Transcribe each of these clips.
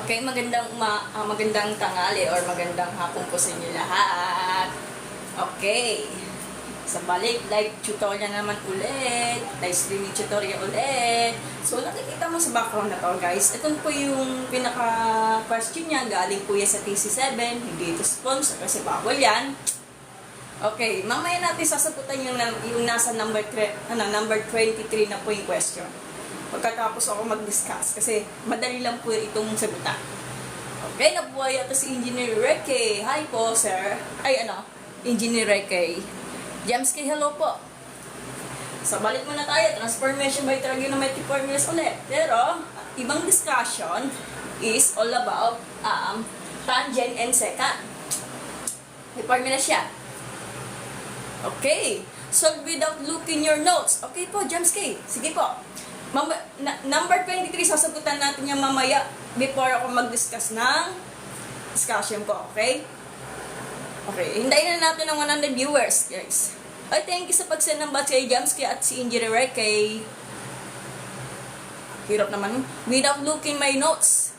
Okay, magandang tanghali or magandang hapon po sa inyo lahat. Okay. Sa balik, live tutorial naman ulit. Live streaming tutorial ulit. So, nakikita mo sa background na to, guys. Ito po yung pinaka-question niya. Galing po yan sa TC7. Hindi ito sponsor kasi bawal yan. Okay, mamaya natin sasagutan yung nasa number 23 na po yung question. Pagkatapos ako mag-discuss kasi madali lang po itong sagutan. Okay, nabuhay ito si Engineer Reke. Hi po, sir. Engineer Reke. James K, hello po. So, balik muna tayo. Transformation by trigonometric formulas ulit. Pero, ibang discussion is all about tangent and secant. May formula siya. Okay. Solve without looking your notes. Okay po, James K. Sige po. Number 23, sasagutan natin yung mamaya before ako mag-discuss ng discussion ko, okay? Okay, hintayin na natin ang 100 viewers, guys. Ay, thank you sa pag-send ng batch kay Jamski at si Engineer kay... Hirap naman. Without looking my notes.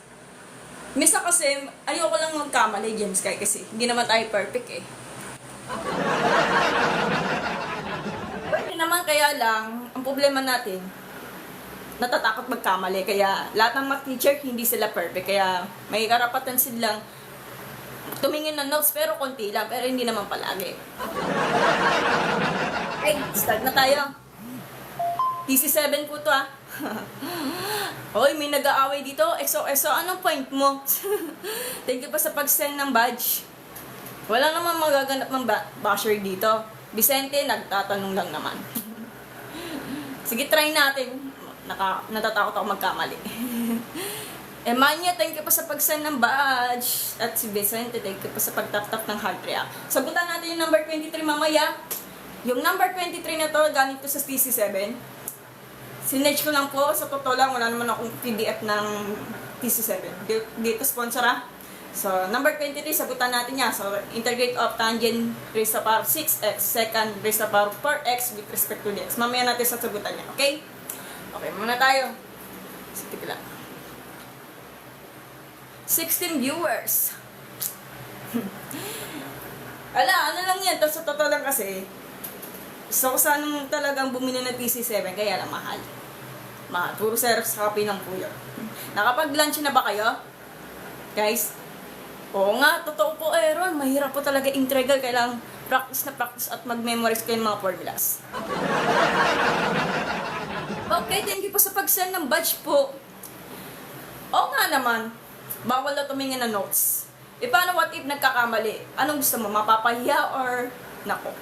Misa kasi, ayoko lang magkamali, Jamski, kasi hindi naman tayo perfect eh. Pwede naman, kaya lang, ang problema natin, natatakot magkamali. Kaya lahat ng math teacher, hindi sila perfect. Kaya may karapatan silang tumingin ng notes, pero konti lang. Pero hindi naman palagi. Okay, start na tayo. TC7 po to Hoy, may nag-aaway dito. EXO, anong point mo? Thank you pa sa pag-send ng badge. Wala naman magaganap ng basher dito. Vicente, nagtatanong lang naman. Sige, try natin. Natatakot ako magkamali. Emanya, thank you pa sa pag-send ng badge. At si Vicente, thank you pa sa pag-tap-tap ng heart react. Sagutan natin yung number 23 mamaya. Yung number 23 na to, galing to sa TC7. Sinerge ko lang po. Sa totoo lang, wala naman akong PDF ng TC7. Dito sponsor So, number 23, sagutan natin yan. So, integrate of tangent raised to power 6x, secant raised to power 4x with respect to dx. Mamaya natin sasagutan yan, okay? Okay, muna tayo. Sige lang. 16 viewers. Ano lang yan. Tapos sa totoo lang kasi, gusto ko sanang talagang bumili ng TC7, kaya lang mahal. Mahal. Puro Xerox copy ng puyo. Nakapag-lunch na ba kayo? Guys? Oo nga, totoo po Aaron. Mahirap po talaga integral. Kailangan practice na practice at mag-memorize kayo ng mga formulas. Okay, thank you po sa pag-send ng badge po. Oo nga naman, bawal na tumingin na notes. E paano what if nagkakamali? Anong gusto mo, mapapahiya or nako?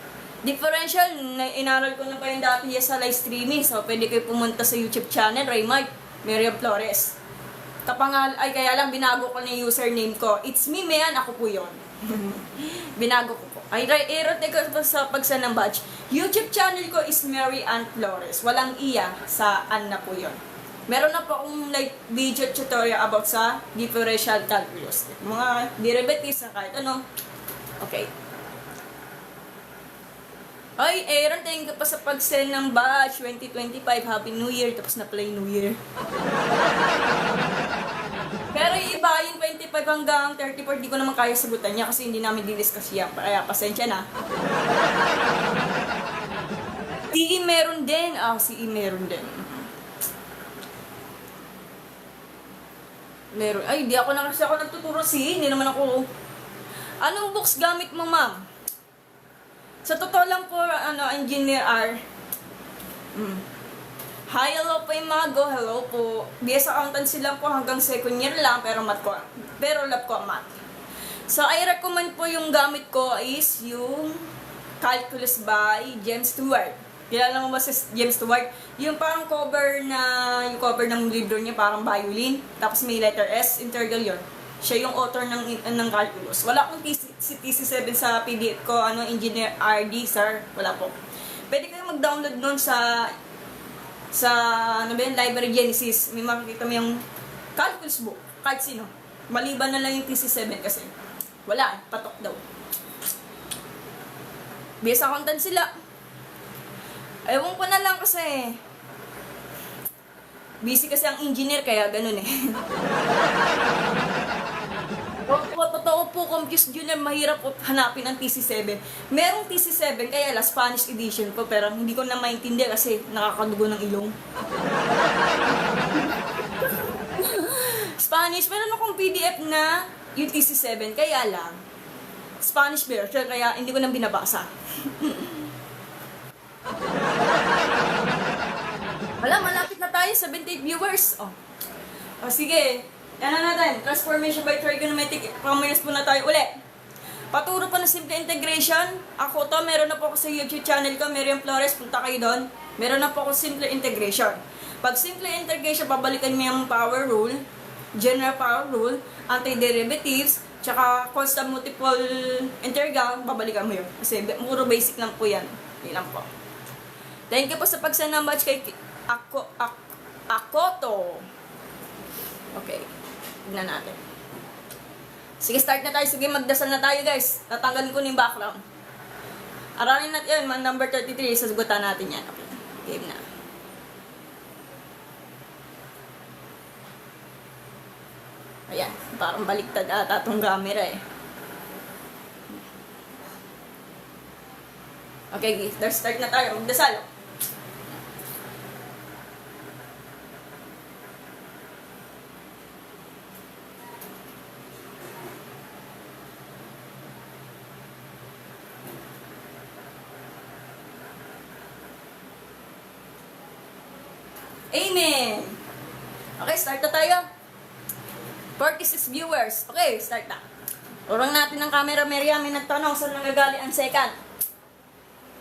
Differential, inaral ko na pa yung dati sa live streaming. So, pwede kayo pumunta sa YouTube channel, Raymart Miriam Flores. Kaya lang binago ko na yung username ko. It's me, man, ako po yun. Binago ko po. Ay, teka sa pagsa ng badge. YouTube channel ko is Mary Ann Flores. Walang iya sa Ann na po yun. Meron na po akong video tutorial about sa differential calculus. Mga derivatives na kahit ano. Okay. Ay, Aaron, thank you pa sa pag-send ng batch 2025. Happy New Year. Tapos na play New Year. Pero yung iba, yung 25 hanggang 34, di ko naman kaya sagutan niya kasi hindi namin di-discuss yan. Kaya pasensya na. CE meron din. CE meron din. Meron. Ay, di ako kasi ako nagtuturo CE. Hindi naman ako. Anong books gamit mo, ma'am? Sa totoo lang po, Engineer R. Hi, hello po Imago, hello po. BS Accountancy lang po hanggang second year lang, pero love ko ang math. So, I recommend po yung gamit ko is yung Calculus by James Stewart. Kilala mo ba si James Stewart? Yung parang cover ng libro niya, parang violin. Tapos may letter S, integral yun. Siya yung author ng calculus. Wala akong TC7 sa PDF ko, Engineer RD, sir. Wala po. Pwede kayo mag-download nun sa Library Genesis. May makikita mo yung calculus book. Kahit sino. Maliban na lang yung TC7 kasi. Wala, patok daw. BS accountant sila. Ewan ko na lang kasi. Busy kasi ang engineer, kaya ganun eh. confused yun na mahirap po hanapin ang TC7. Merong TC7, kaya la Spanish edition po, pero hindi ko na maintindihan kasi nakakadugo ng ilong. Spanish, meron akong PDF na yung TC7, kaya lang, Spanish version, kaya hindi ko nang binabasa. Wala, malapit na tayo, 78 viewers. O sige, yan na natin. Transformation by trigonometric formulas po na tayo uli. Paturo pa ng simple integration. Ako to, meron na po ako sa YouTube channel ko, Miriam Flores, punta kayo doon. Meron na po ako simple integration. Pag simple integration, babalikan mo yung power rule, general power rule, antiderivatives, tsaka constant multiple integral, babalikan mo yun. Kasi puro basic lang po yan. Yan lang po. Thank you po sa pagsend ng batch kay Akoto. Okay. Tignan natin. Sige, start na tayo. Sige, magdasal na tayo, guys. Tatanggalin ko na yung background. Aralin natin yun. Number 33. Sasagutan natin yan. Okay. Game na. Ayan. Parang baliktad ata itong camera eh. Okay, guys. Start na tayo. Magdasal. Amen! Okay, start na tayo. 46 viewers. Okay, start na. Urang natin ng camera, Miriam. May nagtanong saan nagagali ang second.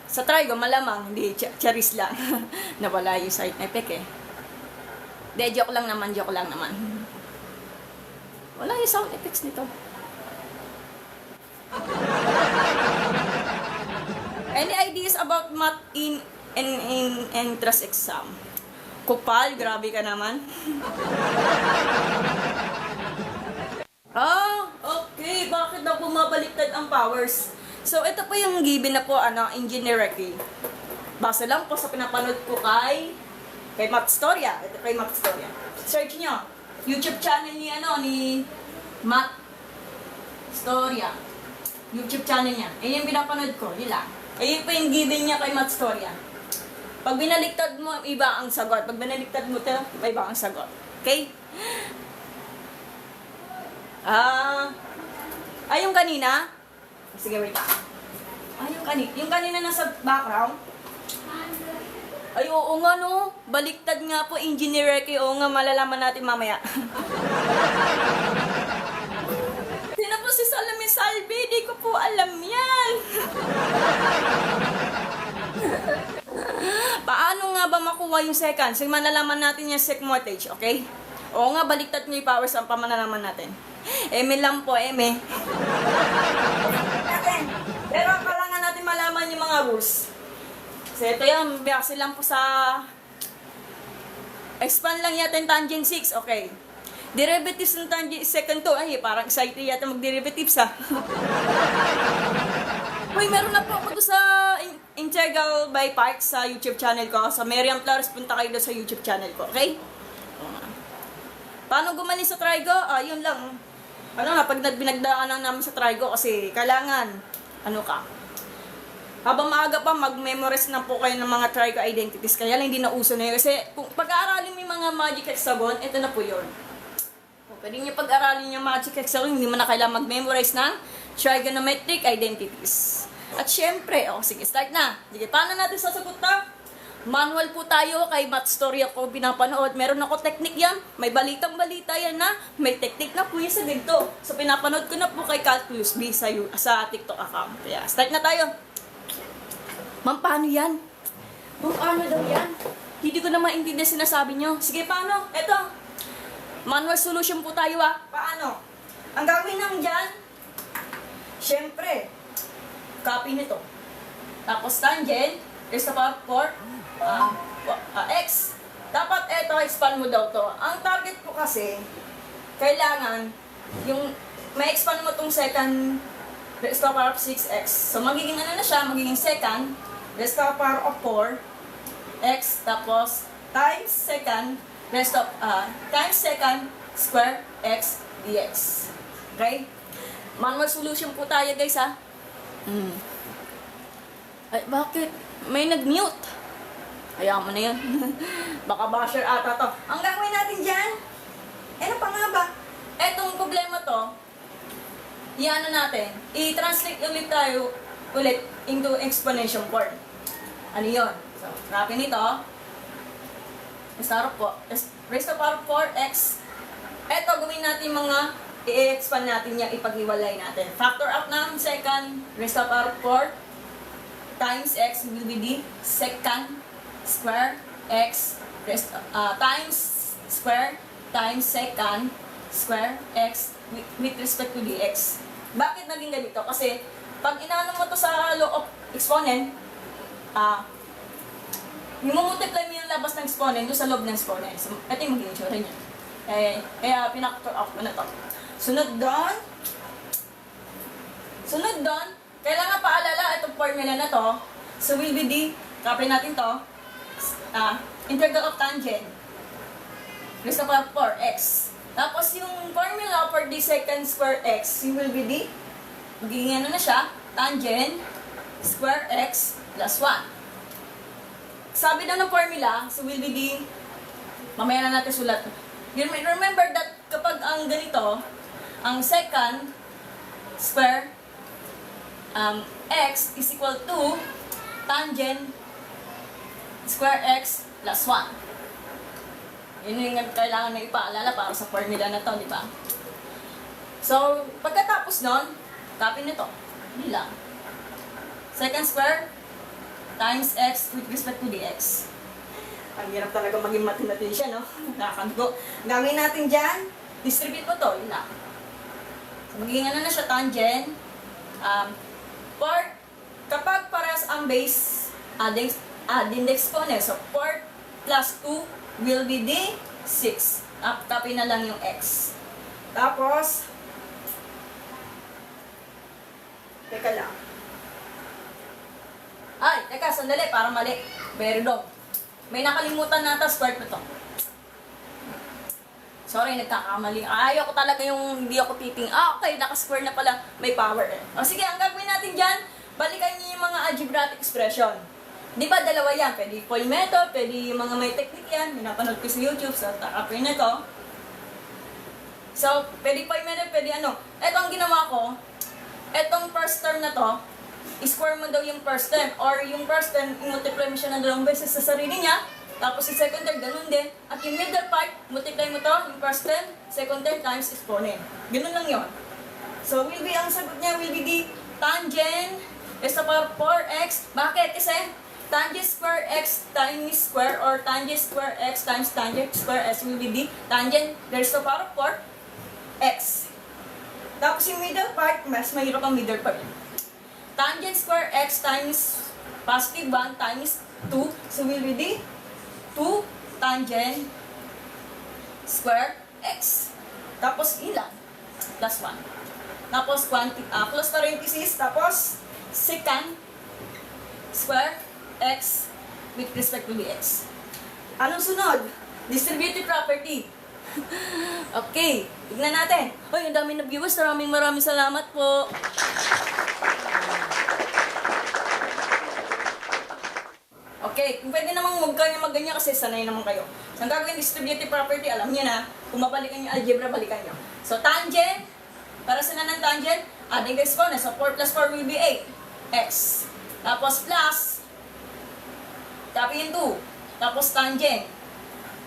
Sa trigo, malamang. Hindi, charis lang. Nawala yung side effect eh. De, joke lang naman. Wala yung sound effects nito. Any ideas about math in entrance exam? Kupal, grabe ka naman. Okay. Bakit daw bumabaliktad ang powers? So, ito po yung given na po, engineering. Base lang po sa pinapanood ko kay Mathstoria. Ito kay Mathstoria. Search nyo. YouTube channel ni Mathstoria. YouTube channel niya. Ayun yung pinapanood ko. Yun lang. Ayun po yung given niya kay Mathstoria. Pag binaliktad mo, iba ang sagot. Pag binaliktad mo ito, iba ang sagot. Okay? Yung kanina. Sige, wait. Yung kanina nasa background. Ay, oo nga no. Baliktad nga po, engineer kay oo nga, malalaman natin mamaya. Sino po si Salome Salvi? Di ko po alam yan. Paano nga ba makuha yung second? So, manalaman natin yung sec mortgage, okay? Oo nga, baliktad nyo yung powers ang pamanalaman natin. Eme lang po, eme. Pero kailangan natin malaman yung mga rules. So, ito yan, base lang po sa expand lang yata yung tangent 6, okay. Derivatives ng tangent second to, ay, parang excited yata mag-derivatives, ha. Uy, meron na po ako sa integral by parts sa YouTube channel ko. Sa Miriam Flores, punta kayo sa YouTube channel ko, okay? Paano gumaling sa trigo? Yun lang. Pag binagdaanan namin sa trigo kasi kailangan, habang maaga pa, mag-memorize na po kayo ng mga trigo identities. Kaya lang hindi na uso na yun. Kasi kung pag-aaralin mo yung mga magic hexagon, ito na po yun. Pwede nyo pag-aralin yung magic hexagon, hindi mo na kailangan mag-memorize ng trigonometric identities. At syempre, sige, start na. Sige, paano natin sasagot na? Manual po tayo kay Mathstoria ko pinapanood. Meron ako technique yan. May balitang-balita yan na. May technique na po yan sa ganito. So, pinapanood ko na po kay Calculus B sa TikTok account. Kaya, start na tayo. Ma'am, paano yan? Ma'am, paano daw yan? Hindi ko na maintindihan sinasabi nyo. Sige, paano? Eto. Manual solution po tayo Paano? Ang gawin lang dyan, syempre, copy nito. Tapos tangent, is the power 4, x. Dapat ito, expand mo daw to. Ang target ko kasi, kailangan, yung, may expand mo tong second, raised to the power of 6x. So, magiging na siya, magiging second, raised to the power of 4, x, tapos, times second, times second, square, x, dx. Okay? Manual solution po tayo guys ha. Ay, bakit? May nag-mute. Hayaan mo na yun. Baka basher ata to. Ang gagawin natin dyan, ano pa nga ba? Etong problema to, i-ano natin, i-translate ulit tayo into exponential form. Ano yun? So, rapin nito. Raise to power of 4x. Eto, gawin natin mga i-expand natin yung ipag-iwalay natin. Factor out ng second, raise to power of 4 times x will be the second square x times square times second square x with respect to the x. Bakit naging ganito? Kasi pag inaano mo to sa law of exponent, i-multiply mo yung labas ng exponent doon sa loob ng exponent. So, ito yung magiging itsura niya. Kaya pinaktor out ko na to. Sunod doon, kailangan paalala itong formula na to. So, will be the, copy natin to, integral of tangent. Raised to power 4x. Tapos, yung formula for the second square x, will be the, magiging ano na siya, tangent square x plus 1. Sabi daw ng formula, so will be the, mamaya na natin sulat. Remember that kapag ang ganito, ang second square x is equal to tangent square x plus 1. Yun yung kailangan na ipaalala para sa formula na to, di ba? So, pagkatapos nun, copy nito. Hindi lang. Second square times x with respect to the x. Ang hirap talaga maging mathematician, no? Nakakadugo. Gawin natin dyan, distribute mo to, yun lang. So, magiging ano na siya, tangent. Kapag parehas ang base, adding the exponent. So, 4 plus 2 will be the 6. Copy na lang yung x. Tapos, teka lang. Ay, teka, sandali, para mali. Very dog. May nakalimutan nata, square ko to. Sorry, nagkakamali. Ayaw ko talaga yung hindi ako titing. Okay, naka-square na pala. May power eh. O sige, ang gagawin natin dyan, balikan niyo yung mga algebraic expression. Di ba dalawa yan? Pwede Paul method, pwede yung mga may technique yan. Minapanood ko sa YouTube, sa copy na to. So, pwede Paul method, pwede ano. Ito ang ginawa ko. Etong first term na to, i-square mo daw yung first term. Or yung first term, i-multiply mo siya ng dalawang beses sa sarili niya. Tapos yung second term, ganun din. At yung middle part, multiply mo to, yung first term, second term times exponent. Ganun lang yon. So, ang sagot niya will be the tangent raised to power 4x. Bakit? Kasi tangent square x times square or tangent square x times tangent square x will be the tangent raised to power 4x. Tapos yung middle part, mas mahirap ang middle part. Tangent square x times positive 1 times 2. So, will be the 2 tangent square x. Tapos ilan? Plus 1. Tapos close parenthesis. Tapos secant square x with respect to the x. Anong sunod? Distributive property. Okay, tignan natin. Hoy, ang dami na viewers. Maraming salamat po. Okay, kung pwede namang huwag kayo mag-ganyan kasi sanay naman kayo. So, ang gagawin distributive property, alam niyo na, kung mabalikan yung algebra, balikan nyo. So, tangent, para sa ng tangent, adding the exponent. So, 4 plus 4 will be 8x. Tapos plus, copy yung 2. Tapos tangent,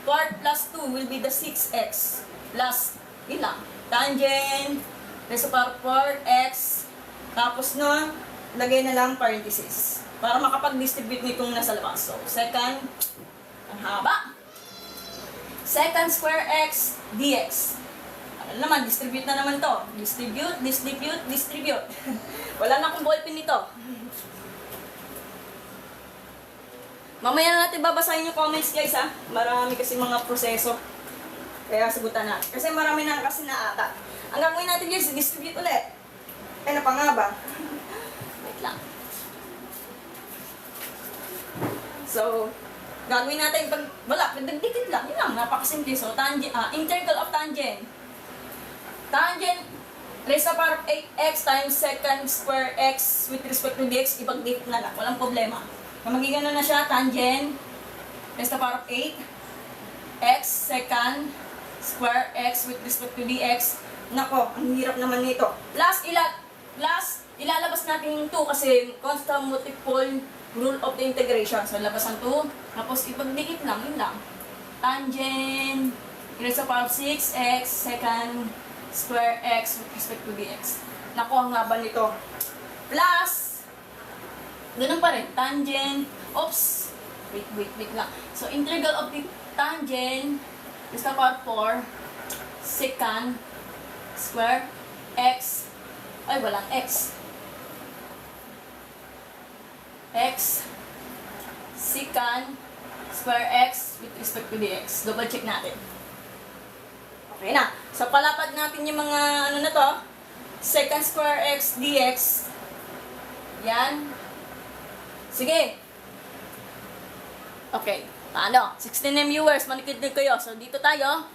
4 plus 2 will be the 6x. Plus, ilang? Tangent, raised to power 4x. Tapos nun, lagay na lang parenthesis. Para makapag-distribute nitong nasa labas. So, second, ang haba. Second square x dx. Ano naman, distribute na naman to. Distribute. Wala na akong ballpen nito. Mamaya na natin babasahin yung comments guys ha. Marami kasi mga proseso. Kaya sagutan na. Kasi marami na kasi na ata. Ang gagawin natin guys, distribute ulit. Ano pa nga ba? Wait lang. So, gagawin natin pag wala, dagdikit lang. Yun lang, napakasimple. So, integral of tangent. Tangent raise to the power of 8x times secant square x with respect to dx, ipag-date na lang, walang problema. So, magiging ano na siya, tangent, raise to the power of 8, x secant square x with respect to dx. Nako, ang hirap naman nito. Ilalabas natin yung 2 kasi constant multiple rule of the integration. So, labas ang 2. Tapos, ipag-dikit lang, yun lang. Tangent, raise to the power of 6x secant square x with respect to dx. Nako, ang haba nito. Plus, ganun pa rin, tangent, wait lang. So, integral of the tangent is the power 4 secant square x, ay walang x secant square x with respect to dx. Double check natin. Okay na. So, palapad natin yung mga ano na to, secant square x dx. Yan. Sige. Okay. Paano? 16 viewers, manikid din kayo. So, dito tayo.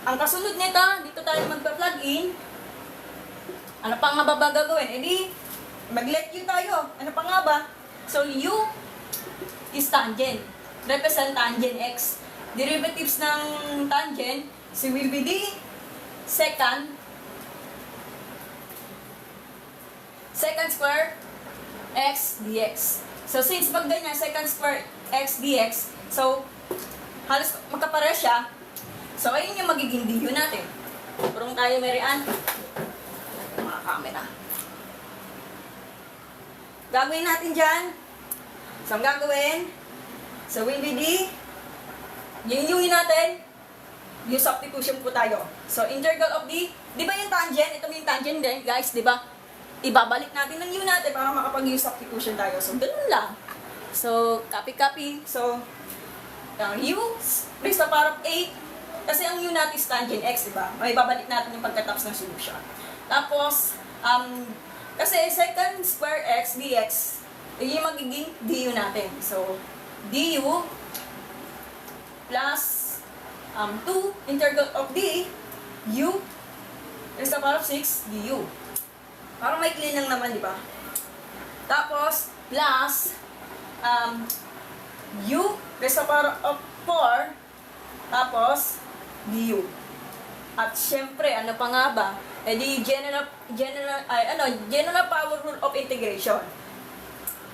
Ang kasunod nito, dito tayo magpa-plug in. Ano pa nga ba gagawin? E di, mag-let u tayo. Ano pa nga ba? So, u is tangent. Represent tangent x. Derivatives ng tangent, so will be the secant square x dx. So, since pag ganyan, secant square x dx, so, halos magkapareho siya. So, ayun yung magiging du natin. Purong tayo, Mary Ann. Mga camera. Gagawin natin dyan. So, ang gagawin, so, will be the, yung natin, yung substitution po tayo. So, integral of the, di ba yung tangent? Ito yung tangent din, guys, di ba? Ibabalik natin ng u natin para makapag-use substitution tayo. So, ganun lang. So, copy. So, u raised to the power of 8. Kasi ang u natin is tangent x, di ba? May babalik natin yung pagkatapos ng solution. Tapos, kasi secant square x dx, yung magiging du natin. So, du plus 2 integral of d u raised to the power of 6 du. Parang may clean lang naman, di ba? Tapos, plus u raised to the power of 4 tapos du. At syempre, ano pa nga ba? Eh di general power rule of integration.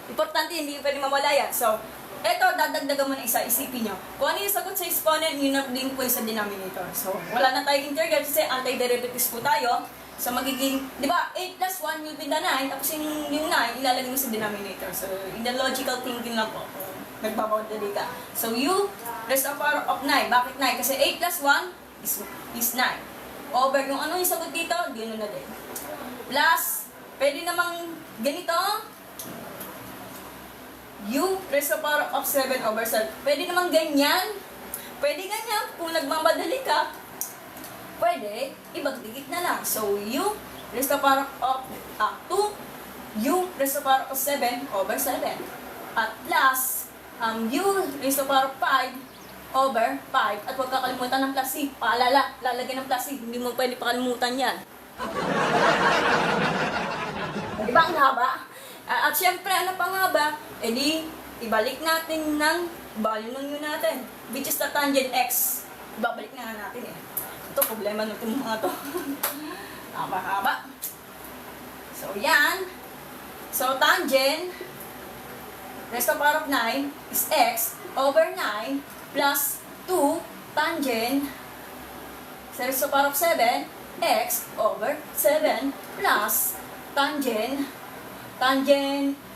Importante, hindi pwede mawala yan. So, eto, dadagdagan mo na isa, isipin nyo. Kung ano yung sagot sa exponent, yun na din po yung sa denominator. So, wala na tayong integral kasi anti-derivatives po tayo. So, magiging, di ba, 8 plus 1 will be the 9, tapos yung 9, ilalagay mo sa denominator. So, in the logical thinking lang po, nagbaboundary ka. So, u raised to the power of 9. Bakit 9? Kasi 8 plus 1 is 9. Over yung ano yung sagot dito, gano'n na din. Plus, pwede namang ganito, u raised to the power of 7 over 7. Pwede namang ganyan. Pwede ganyan. Kung nagmamadali ka, pwede, ibagdigit na lang. So, u raised to the power of 2, u raised to the power of 7 over 7. At plus, u raised to the power of 5 over 5. At huwag kakalimutan ng plus c. Paalala, lalagyan ng plus c. Hindi mo pwede pakalimutan yan. Diba ang haba? At syempre, ano pa nga ba? E di, ibalik natin ng value ng u natin. Which is the tangent x. Ibabalik na nga natin eh. Ito, problema nito mga to. Haba-haba. So, yan. So, tangent raised to the power of 9 is x over 9 plus 2 tangent raised to the power of 7 x over 7 plus tangent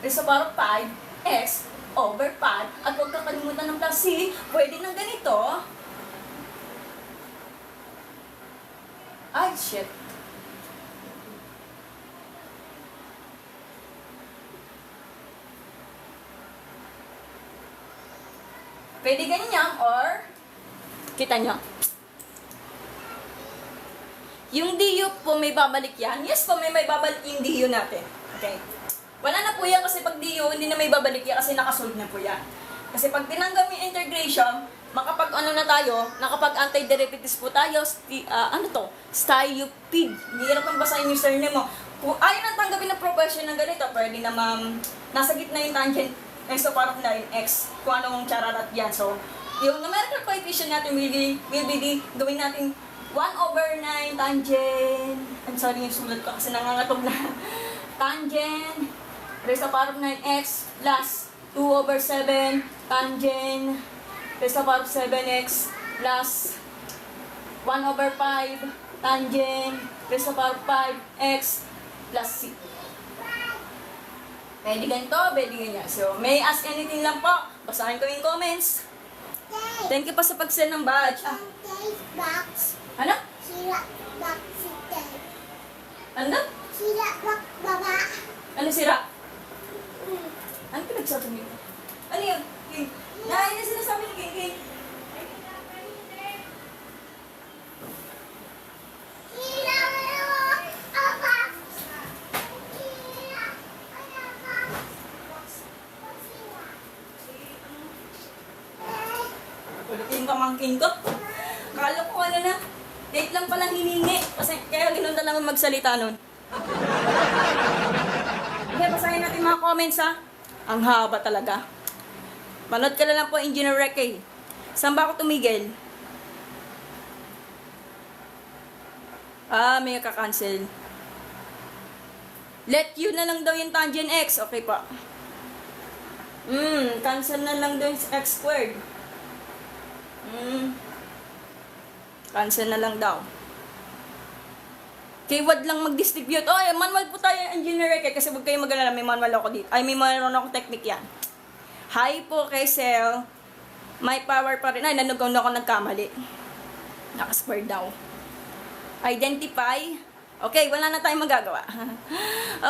raised to the power of 5 x over 5. At huwag kakalimutan ng plus c. Pwede ng ganito. Ay, shit. Pwede ganyan or kita nyo. Yung du po may babalik yan. Yes po, may babalik yung du natin. Okay. Wala na po yan kasi pag du, hindi na may babalik yan kasi nakasolve na po yan. Kasi pag tinanggap yung integration, makapag ano na tayo, nakapag anti-derivatives po tayo, Stiopid. Hirap ang basahin yung surname mo. Kung ayaw nang tanggapin ng profession ng ganito, pwede na ma'am, nasa gitna yung tangent x to power of 9x, kung anong chararat yan. So, yung numerical coefficient natin gawin natin 1/9 tangent, I'm sorry yung sulat ko kasi nangangatog na, tangent raised to power of 9x plus 2/7 tangent raised to power of 7x plus 1/5 tangent raised to power of 5x plus c. Pwede ganito, pwede ganyan. So, may ask anything lang po. Basahin ko yung comments. Thank you pa sa pag-send ng badge. Box. Ano? Sira box ite. Ano? Sira box baba. Ano sira? Ano pinagsabi niyo? Ano yun? King? Ano sinasabi ni King? Sira box. Sira box. Ulit yung pamangkin ko. Akala ko ano na. Date lang palang hiningi. Kasi kaya ginunta lang magsalita nun. Okay, basahin natin mga comments ha. Ang haba talaga. Manood ka na lang po, Engineer Reke. Saan ba ako tumigil? May kakancel. Let you na lang daw yung tangent x. Okay pa. Cancel na lang daw yung x squared. Cancel na lang daw. Keyword lang mag-distribute. Oh, manual po tayo, Engineer Reke. Kasi huwag kayo mag-alala, may manual ako dito. Ay, may manual ako technique yan. Hi po kay Sel. May power pa rin. Ay, nanugaw na ako nagkamali. Naka-square daw. Identify. Okay, wala na tayong magagawa.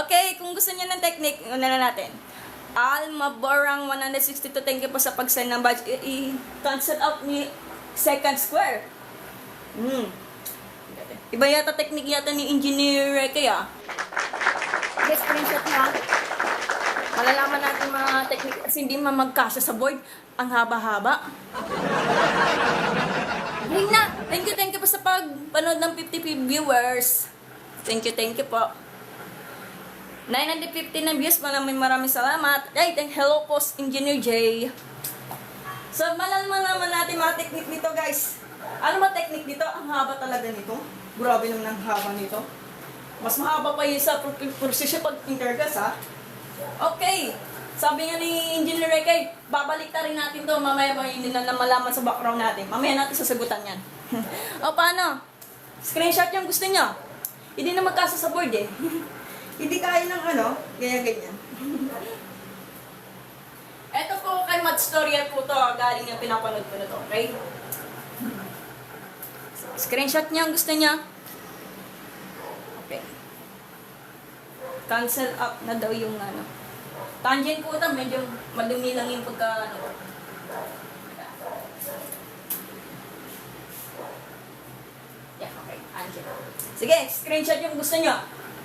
Okay, kung gusto niyo ng technique, una na natin. Almaborang 162, thank you po sa pag-send ng badge. I-cancel out ni second square. Iba yata technique yata ni Engineer Reke ah. Okay, screenshot na. Malalaman natin mga technique kasi hindi magkasya sa board. Ang haba-haba. Ring na! Thank you po sa pagpanood ng 50 viewers. Thank you po. 950 na views, maraming salamat. Ay, hello po, Engineer J. So, malalaman naman natin mga technique dito, guys. Ano ba technique dito? Ang haba talaga nito. Grabe naman ang haba nito. Mas mahaba pa yun sa precision pag intergas, ha? Okay. Sabi nga ni Engineer Reke, babalik ta rin natin to. Mamaya pa hindi na malaman sa background natin. Mamaya natin sasagutan yan. O, paano? Screenshot yung gusto nyo. Hindi na magkasa sa board, eh. Hindi kaya ng ano, ganyan-ganyan. Ito po kay Math Tutorial po to, galing yung pinapanood ko na to, okay? Screenshot niya ang gusto niya. Okay. Cancel up na daw yung ano. Tangent po ito, medyo madumi lang yung pagka ano. Yeah, okay, tangent. Sige, screenshot yung gusto niyo.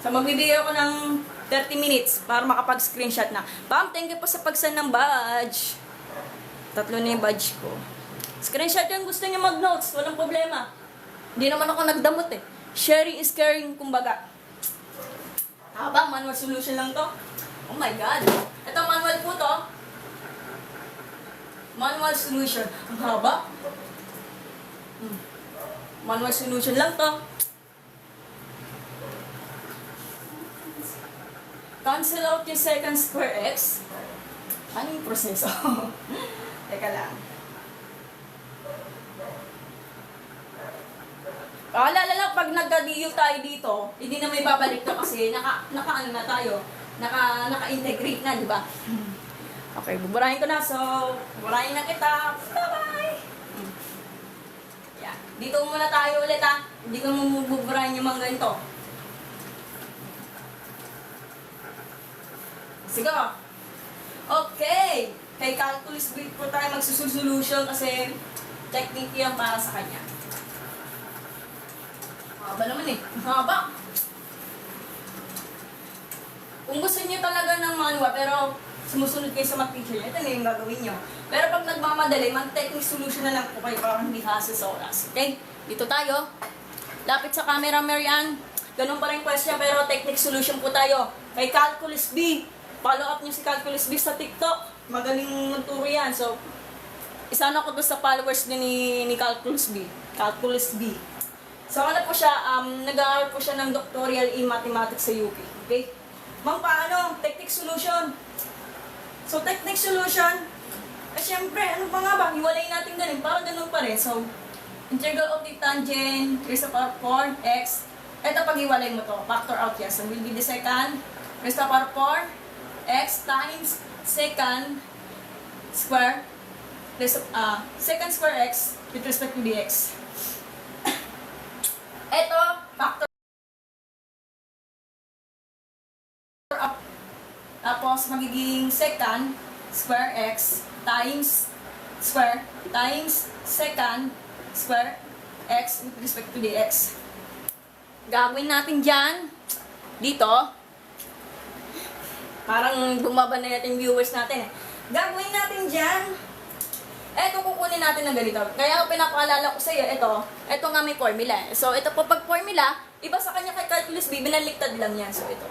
So, magbibigay ako ng 30 minutes para makapag-screenshot na. Pam, thank you po sa pag-send ng badge. 3 na yung badge ko. Screenshot yung gusto niyo mag-notes. Walang problema. Hindi naman ako nagdamot eh. Sharing is caring, kumbaga. Haba, manual solution lang to. Oh my God. Ito, manual po to. Manual solution. Ang haba. Manual solution lang to. Cancel out yung second square x. Ano yung proseso? Teka lang. Alala lang, pag nagka-DU tayo dito, hindi na may babalik to kasi naka-ano na tayo. Naka-integrate na, di ba? Okay, buburahin ko na. So, buburahin na kita. Bye-bye! Yeah. Dito muna tayo ulit ha. Hindi ko buburahin yung mga ganito. Sige. Okay. Kay calculus grade po tayo magsusolution kasi technique yan para sa kanya. Haba naman eh. Haba. Kung gusto niyo talaga ng manual pero sumusunod kayo sa math teacher niyo, ito na yung gagawin niyo. Pero pag nagmamadali, mag-technique solution na lang po kayo para hindi hassle sa oras. Okay? Dito tayo. Lapit sa camera, Marian. Ganun pa rin question, pero technique solution po tayo. Kay Calculus B. Follow up niyo si Calculus B sa TikTok. Magaling magturo yan. So, isa na ko doon sa followers ni Calculus B. Calculus B. So, ano po siya, nag-aaral po siya ng doctoral in mathematics sa UP. Okay? Ma'am, paano? Technique solution. So, technique solution, syempre, ano pa nga ba? Hiwalay natin ganun. Para ganun pa rin. So, integral of the tangent, raised to the power 4, x. Ito, pag-hiwalay mo to. Factor out yan. So, will be the second, raised to the power 4, x times second square, second square x with respect to the x. Ito, factor up. Tapos, magiging second square x times square times second square x with respect to the x. Gagawin natin dyan, dito, parang bumaba na natin viewers natin. Gagawin natin dyan, eto kukunin natin ng ganito. Kaya pinapaalala ko sa iyo, ito nga may formula. So, ito po pag formula, iba sa kanya kay Calculus B, binaliktad lang yan. So, ito.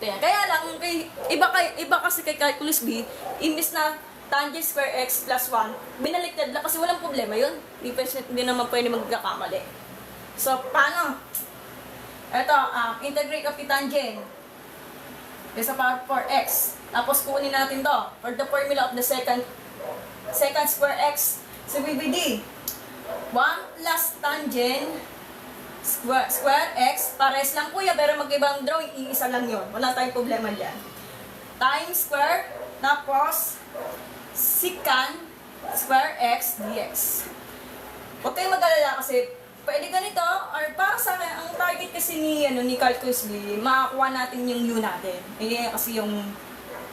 Kaya lang, iba kasi kay Calculus B, imbis na tangent square x plus 1, binaliktad lang kasi walang problema yun. Hindi naman pwede magkakamali. So, paano? Ito, integrate of the tangent. Is a power 4x. Tapos, kunin natin to for the formula of the second square x. So, BBD. 1 plus tangent square x. Pares lang kuya, pero mag-ibang drawing, iisa lang yun. Wala tayong problema dyan. Times square. Tapos, secant square x dx. Huwag kayong mag-alala kasi pwede ganito, or para sa akin, ang target kasi ni Calculus B, makakuha natin yung u natin. Yan kasi yung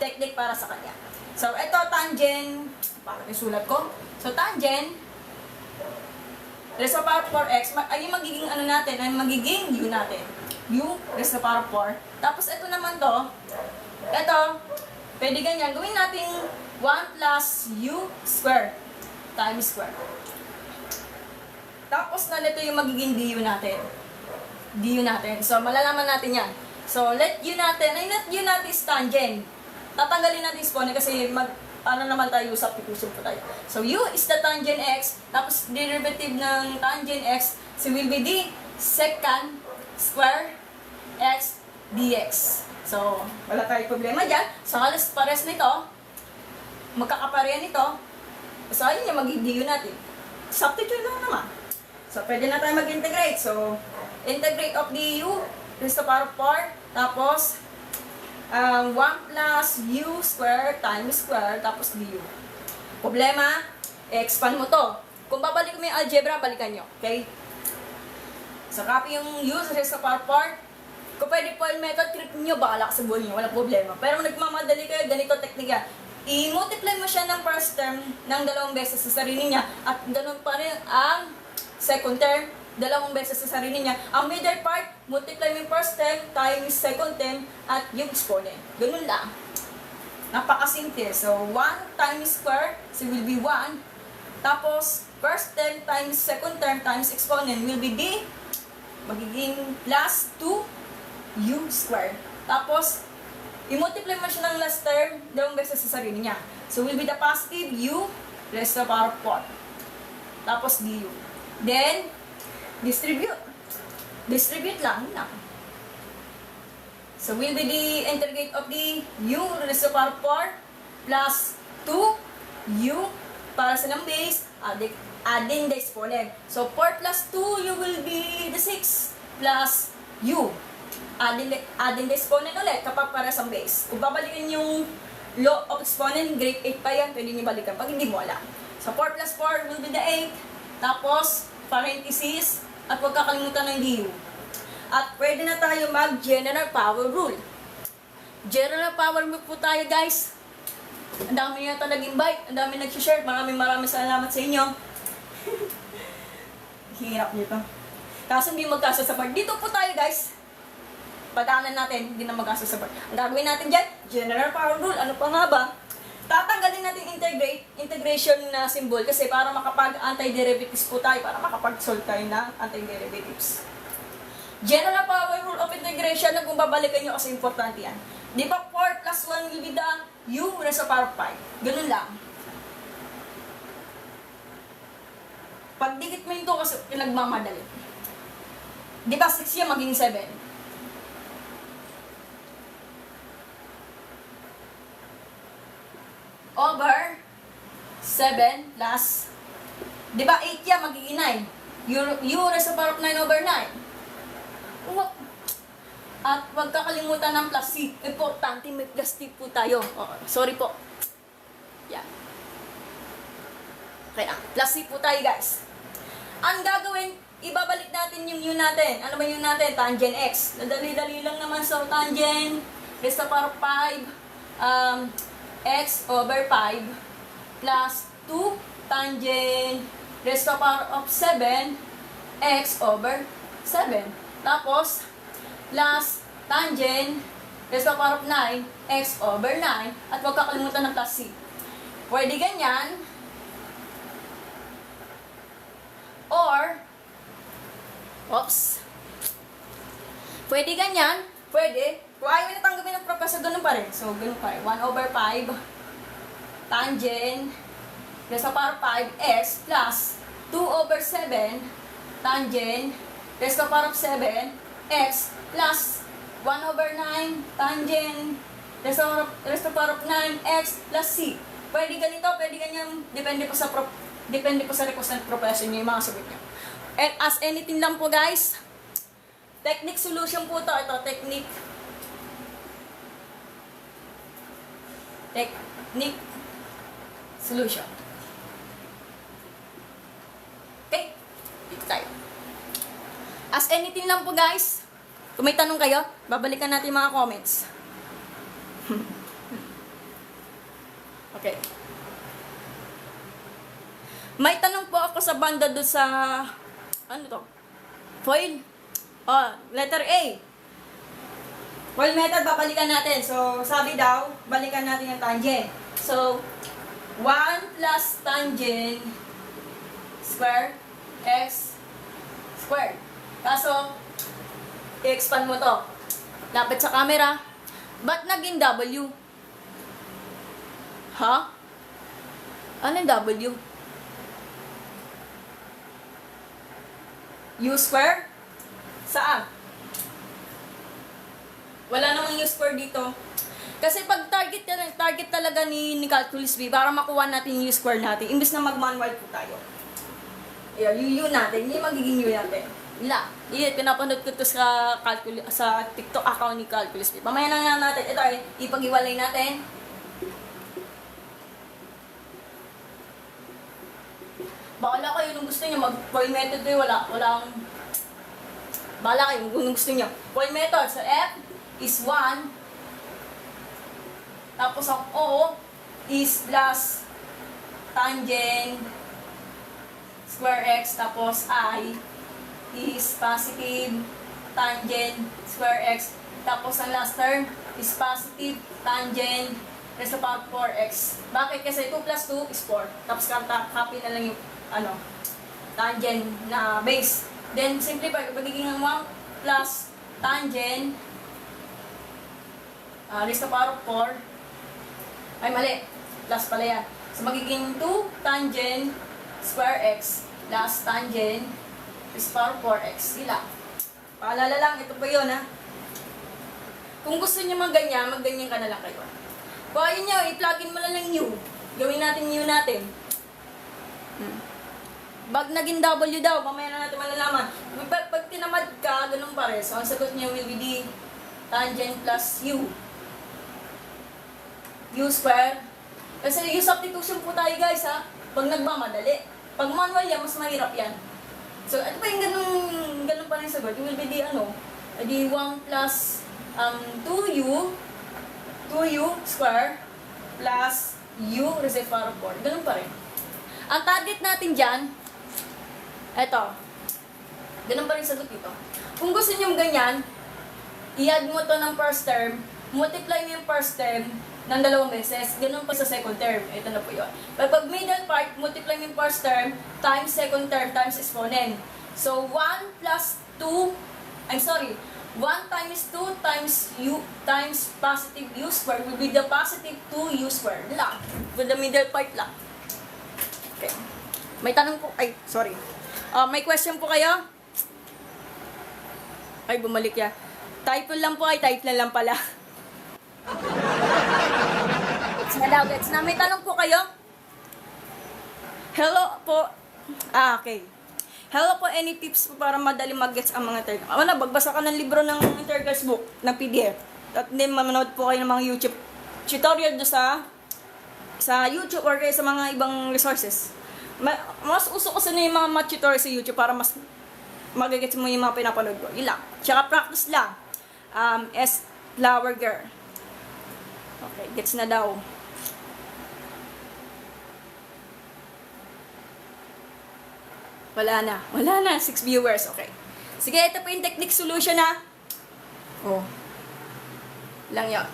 technique para sa kanya. So, ito, tangent, bakit isulat ko? So, tangent, raised to the power 4x, ay yung magiging ano natin, ay magiging u natin. U raised to the power 4. Tapos, ito naman to, ito, pwede ganyan, gawin natin 1 plus u square times square. Tapos, nalito yung magiging du natin. Du natin. So, malalaman natin yan. So, let u natin is tangent. Tatanggalin natin exponent kasi ano naman tayo, substitution po tayo. So, u is the tangent x. Tapos, derivative ng tangent x, so will be the secant square x dx. So, wala tayong problema dyan. So, halos pares nito. Magkakaparehan nito. So, ayun yung magiging du natin. Substitute lang naman. So, pwede na tayo mag-integrate. So, integrate of du raised to the power 4. Tapos, 1 plus u square times square. Tapos, du. Problema, expand mo to. Kung babalik mo yung algebra, balikan nyo. Okay? So, copy yung u raised to the power 4. Kung pwede po yung method, trip nyo, bahala ka sa buhay nyo. Walang problema. Pero kung nagmamadali kayo, ganito teknika. I-multiply mo siya ng first term ng 2 beses sa sarili niya. At ganun pa rin ang second term, 2 beses sa sarili niya. Ang middle part, multiply mo yung first term times second term at yung exponent. Ganun lang. Napakasimple. So, 1 times square, so will be 1. Tapos, first term times second term times exponent will be d, magiging plus 2u square. Tapos, i-multiply mo siya ng last term, 2 beses sa sarili niya. So, will be the positive u raised to the power 4. Tapos, du. Then, distribute. Distribute lang. So, will be the integrate of the u raised to the power 4 plus 2u para sa ng base, adding the exponent. So, 4 plus 2, u will be the 6 plus u. Adding the exponent ulit kapag para sa base. Kung babalikin yung law of exponent, grade 8 pa yan, pwede nyo balikan pag hindi mo alam. So, 4 plus 4 will be the 8. Tapos, parenthesis, at huwag kakalimutan ng du. At pwede na tayo mag-general power rule. General power rule po tayo, guys. Ang dami nyo nag-invite, ang dami nag-share. Maraming salamat sa inyo. Hirap nito. Kaso hindi magkasasabay. Dito po tayo, guys. Padaanan natin, hindi na magkasasabay. Ang gagawin natin dyan, general power rule. Ano pa nga ba? tatanggalin natin integration na symbol kasi para makapag-antiderivatives po tayo, para makapag-solve tayo ng antiderivatives. General power rule of integration na kung babalikan nyo kasi importante yan. Di ba 4 plus 1 will be the u raised to the power of 5? Ganun lang. Pagdikit mo yun to kasi pinagmamadali. Di ba 6 yan maging 7? Over 7 plus, di ba 8 yan magiging 9? U raised to the power of 9 over 9. At huwag kakalimutan ng plus C. Importante, may plus C po tayo. Oh, sorry po. Yan. Okay na. Plus C po tayo, guys. Ang gagawin, ibabalik natin yung U natin. Ano ba yung natin? Tangent X. Nadali-dali lang naman sa tangent. Raised to the power of 5. X over 5 plus 2 tangent raised to the power of 7 X over 7. Tapos, plus tangent raised to the power of 9, x over 9, at huwag kakalimutan ng plus c. Pwede ganyan, or, pwede ganyan, pwede, kung ayaw na tanggapin ng professor, ganun pa rin. So, ganun pa rin. 1 over 5, tangent raised to the power of 5, x plus 2 over 7, tangent raised to the power of 7, x plus 1 over 9, tangent raised to the power of 9, x plus c. Pwede ganito, pwede ganyan, depende po sa request ng professor niyo, yung mga sagot niyo. And as anything lang po guys, technique solution po to. Ito, technique solution. Okay, dito tayo. As anything lang po guys, kung may tanong kayo, babalikan natin yung mga comments. Okay. May tanong po ako sa banda doon sa, ano to? Foil. Oh, letter A. Foil method, babalikan natin. So, sabi daw, balikan natin yung tangent. So, 1 plus tangent square x squared. Kaso, i-expand mo to. Lapit sa camera. Ba't naging W? Ha? Ano yung W? U square? Saan? Wala namang U square dito. Kasi pag target talaga ni Calculus B, para makuha natin yung U square natin, imbes na mag-manual po tayo. Ayan, yung U natin, yung magiging U natin. Wala. Iyan, pinapanood ko to sa TikTok account ni Calculus B. Pamaya na nga natin. Ito ay, ipag-iwalay natin. Bahala kayo nung gusto nyo, mag-foil method kayo, walang bahala kayo kung gusto nyo. Foil method, so F is 1, tapos ang O is plus tangent square x, tapos I is positive tangent square x, tapos ang last term is positive tangent raised to the power of 4x. Bakit? Kasi 2 plus 2 is 4. Tapos copy na lang yung tangent na base. Then, simplify, magiging 1 plus tangent raised to the power of 4. Ay, mali. Plus pala yan. So, magiging 2 tangent square x plus tangent raised to the power of 4x. Sila. Paalala lang, ito pa yun, ha. Kung gusto niyo magganyan ka na lang kayo. Kung ayaw nyo, i-plugin mo lang ng U. Gawin natin U natin. Bag naging W daw, mamaya na natin malalaman. Pag tinamad ka, ganun pa rin. So, ang sagot niya will be D, tangent plus U. U square. Kasi U substitution po tayo guys ha. Pag nagmamadali. Pag manual yan, mas mahirap yan. So, ito pa yung ganun pa rin sagot. Yung will be D D 1 plus 2U square plus U raised to the power of 4. Ganun pa rin. Ang target natin dyan, eto. Ganun pa rin sagot dito. Kung gusto nyo ganyan, i-add mo to ng first term, multiply mo yung first term ng dalawang beses. Ganun pa sa second term. Ito na po yun. Pag middle part, multiply mo yung first term times second term times exponent. So, 1 plus 2, 1 times 2 times u times positive u squared will be the positive 2u squared lang. With the middle part lang. Okay. May tanong po, may question po kayo? Ay, bumalik ya. Type lang po, type na lang pala. Gets na. May tanong po kayo? Hello po. Okay. Hello po, any tips po para madali mag-gets ang mga term? Bagbasa ka ng libro ng Interclass book, ng PDF. At then, manonood po kayo ng mga YouTube tutorial do sa YouTube or kaya sa mga ibang resources. Mas uso kasi na yung mga math tutorial sa YouTube para mas magagets mo yung mga pinapanood ko. Yun lang. Tsaka practice lang. S. Flower Girl. Okay, gets na daw. Wala na. 6 viewers. Okay. Sige, ito po yung technique solution ha. Oh. Lang yan.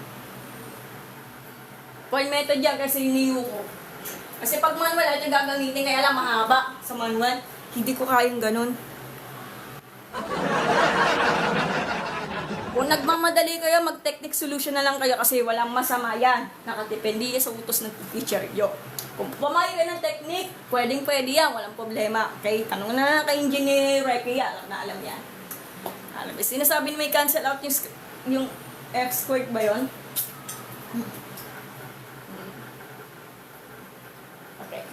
Point method yan kasi niyo ko. Kasi pag manual, ito gagamitin, kaya lang mahaba sa manual. Hindi ko kayang ganun. Kung nagmamadali kayo, mag-technique solution na lang kayo kasi walang masama yan. Nakadepende sa utos ng teacher. Kung pumayo ka ng technique, pwede yan, walang problema. Okay, tanong na kay Engineer Rekia, alam yan. Sinasabi na may cancel out yung x squared ba yun? Okay.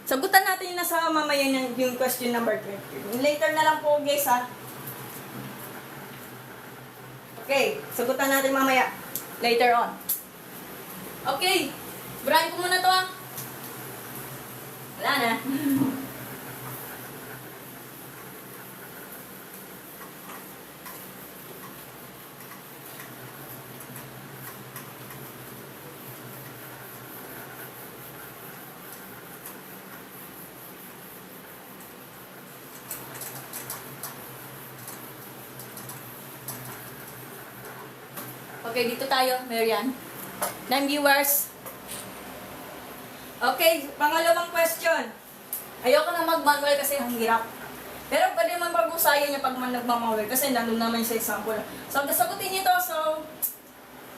Sagutan natin yung nasa mamaya yung question number 20. Later na lang po guys ha. Okay, sagutan natin mamaya. Later on. Okay. Burahin ko muna to ah. Wala na. Okay, dito tayo, Marian. 9 viewers. Okay, pangalawang question. Ayoko na mag-manual kasi ang hirap. Pero pwede man pag-usayan niya pag man nag-manual kasi nandun naman sa example. So, sagutin niyo to. So,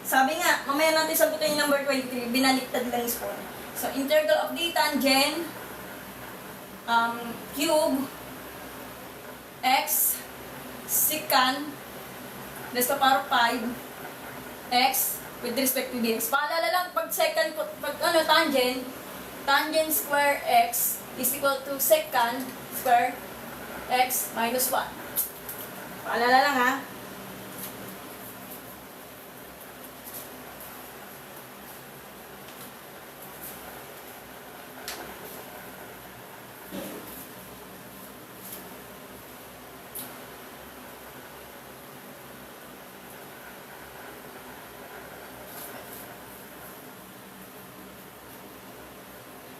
sabi nga, mamaya natin sagutin yung number 23. Binaliktad lang is 4. So, integral of the tangent, cube, x, secant, raised to the power 5, x, with respect to dx. Paalala lang, pag tangent square x is equal to secant square x minus 1. Paalala lang ha.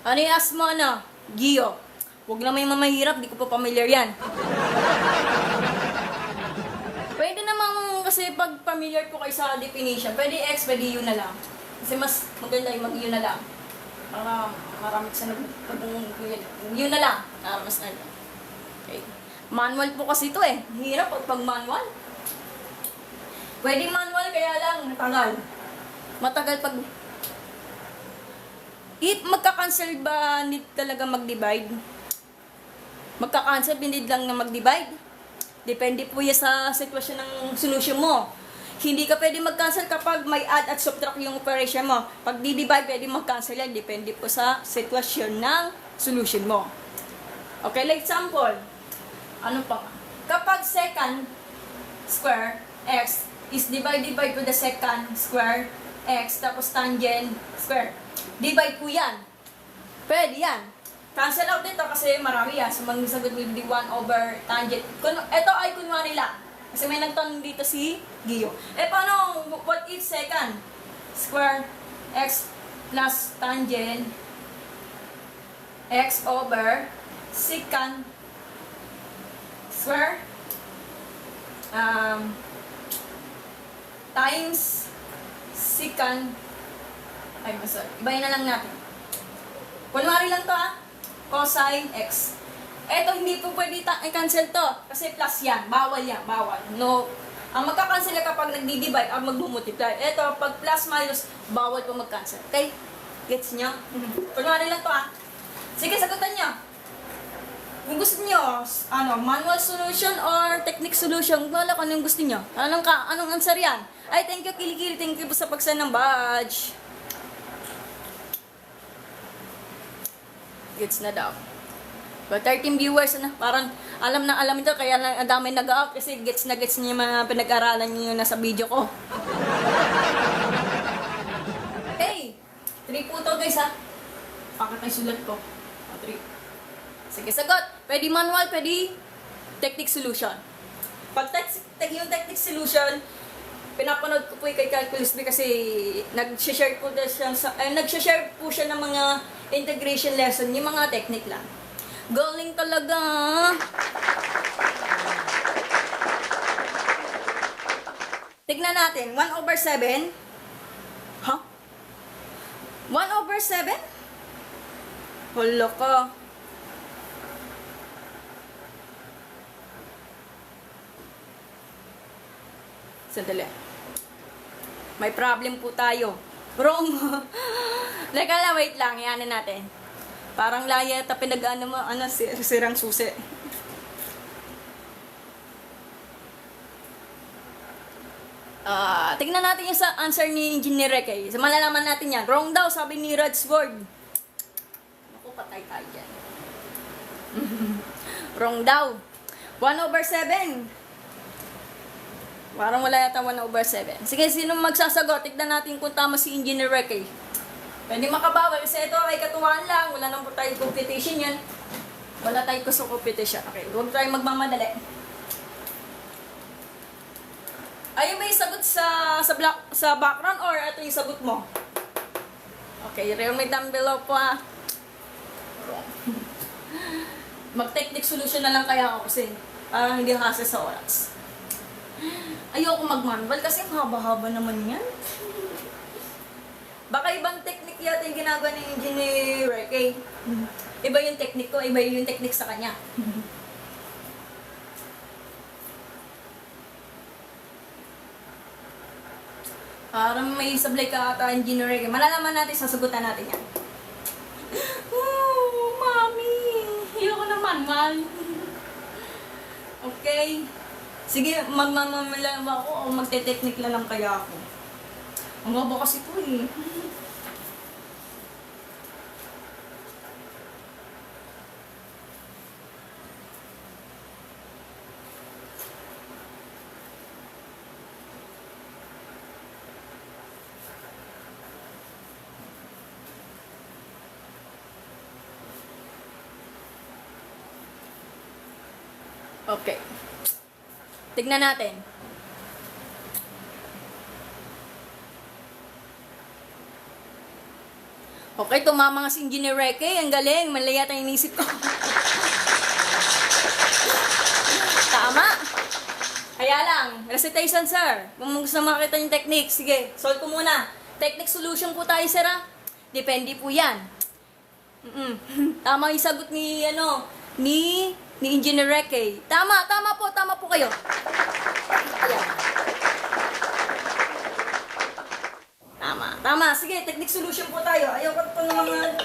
Ano yung ask mo, Gio? Huwag na may mamahirap, di ko pa familiar yan. Pwede namang, kasi pag familiar po kayo sa definition, pwede x, pwede u na lang. Kasi mas maganda yung mag-u na lang. Para marami sa u na lang. Mas ano. Okay. Manual po kasi ito eh. Hirap pag manual. Pwede manual, kaya lang, matagal pag magka-cancel ba need talaga mag-divide? Magka-cancel, need lang na mag-divide? Depende po yan sa sitwasyon ng solution mo. Hindi ka pwede mag-cancel kapag may add at subtract yung operation mo. Pag di-divide, pwede mag-cancel yan. Depende po sa sitwasyon ng solution mo. Okay, like example. Ano pa? Kapag secant square x is divided by to the secant square x tapos tangent square. Divide po yan. Pwede yan. Cancel out dito kasi marami yan. So, magsagot will be 1 over tangent. Ito ay kunwari lang. Kasi may nagtanong dito si Gio. Paano? What is secant? Square x plus tangent x over secant square times secant Ay, sorry. Ibahin na lang natin. Kunwari lang to cosine x. Eto, hindi po pwede i-cancel to. Kasi plus yan. Bawal yan. Bawal. No. Ang magka-cancel kapag nagdi-divide, ang mag-multiply. Eto, pag plus minus, bawal po mag-cancel. Okay? Gets nyo? Kunwari lang to Sige, sagutan nyo. Kung gusto nyo, manual solution or technique solution, wala kung anong gusto nyo. Anong answer yan? Ay, thank you, Kilikili. Thank you po sa pag-send ng badge. Gets na daw. But 13 viewers, parang alam na alam ito, kaya ang dami nag-out kasi gets na gets niyo yung mga pinag-aralan niyo na sa video ko. Hey! 3 po to guys Pakatay sulat ko. 3. Sige, sagot. Pwede manual, pwede technique solution. Pag yung technique solution, pinapanood ko po kay Calculus B kasi nag-share po siya ng mga integration lesson, yung mga technique lang. Galing talaga. Tignan natin. 1/7. Huh? 1/7? Hala ka. Sandali. May problem po tayo. Wrong. Leka lang, wait lang. Iyanin natin. Parang laya ta pinag-ano mo, sirang susi. Tignan natin yung sa answer ni Engineer Rekay. So, malalaman natin yan. Wrong daw, sabi ni Radsford. Naku, patay tayo dyan. Wrong daw. 1/7. Parang wala yata 1/7. Sige, sino magsasagot? Tignan natin kung tama si Engineer Rekay. Pwede makabawal kasi ito ay katuwaan lang. Wala nang po tayong competition yan. Wala tayong gusto competition. Okay, huwag tayong magmamadali. Ayun ba yung sagot sa background or ito yung sagot mo? Okay, comment down below po Mag-technique solution na lang kaya ako kasi parang hindi kasi sa oras. Ayoko mag-manual kasi ang haba-haba naman yan. Baka ibang technique yata yung ginagawa ng Engineer Rekay. Iba yung technique ko, iba yung technique sa kanya. Parang may sablay ka ata Engineer Rekay. Malalaman natin, sasagutan natin yan. Oh, mami! Ayoko na manual. Okay. Sige, magmamamalam ako o magte-technique na lang kaya ako. Ang gaba kasi ito Okay. Tignan natin. Okay, tumama nga si Engineer Rekay. Ang galing. Malaya tayong inisip ko. Tama. Kaya lang. Recitation, sir. Kung gusto makita yung technique, sige, solve ko muna. Technique solution po tayo, sir, Depende po yan. Tama yung sagot ni, ni Engineer Rekay. Tama po kayo. Ayan. Tama. Sige, technique solution po tayo. Ayaw ko ito ng mga...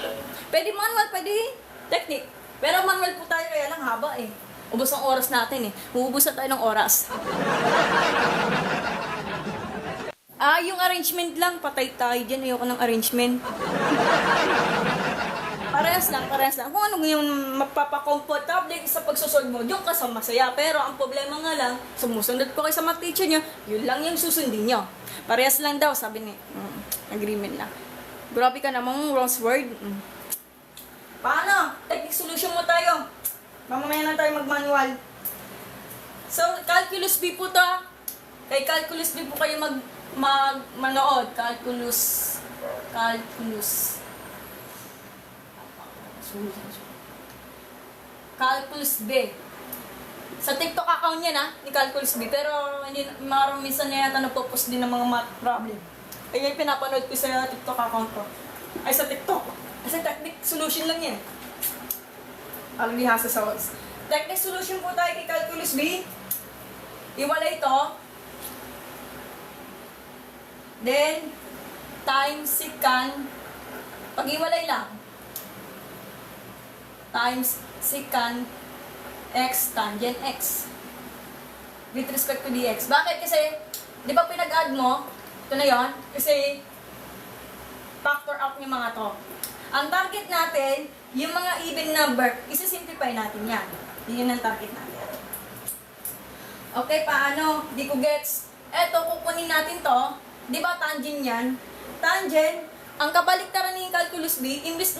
Pwede manual, pwede technique. Pero manual po tayo, kaya lang haba Ubus ang oras natin Uubos na tayo ng oras. Yung arrangement lang, patay tayo dyan. Ayoko ng arrangement. Parehas lang. Kung ano yung mapapa-comfortable sa pagsusunod mo, yung ka sa masaya. Pero ang problema nga lang, sumusunod po kayo sa mga teacher nyo, yun lang yung susundin nyo. Parehas lang daw, sabi ni, agreement lang. Grabe ka namang wrong word. Paano? Technique solution mo tayo. Mamamaya lang tayo mag-manual. So, Calculus B po to. Kay Calculus B po kayo manood. Calculus B. Sa TikTok account niya ni Calculus B. Pero hindi, minsan niya yata nagpo-post din ng mga math problem. Ay, yung pinapanood ko sa TikTok account ko. Ay, sa TikTok. Kasi technique solution lang yan. Alam niya sa words. Technique solution po tayo kay Calculus B. Iwalay ito. Then, times secant. Pag-iwalay lang. Times secant x tangent x. With respect to dx. Bakit? Kasi, di ba pinag-add mo? Ito na yon. Kasi, factor out yung mga to. Ang target natin, yung mga even number, isa-simplify natin yan. Yun ang target natin. Okay, paano? Di ko gets. Eto, kukunin natin to. Di ba tangent yan? Tangent, ang kabaliktaran ni calculus B, imbis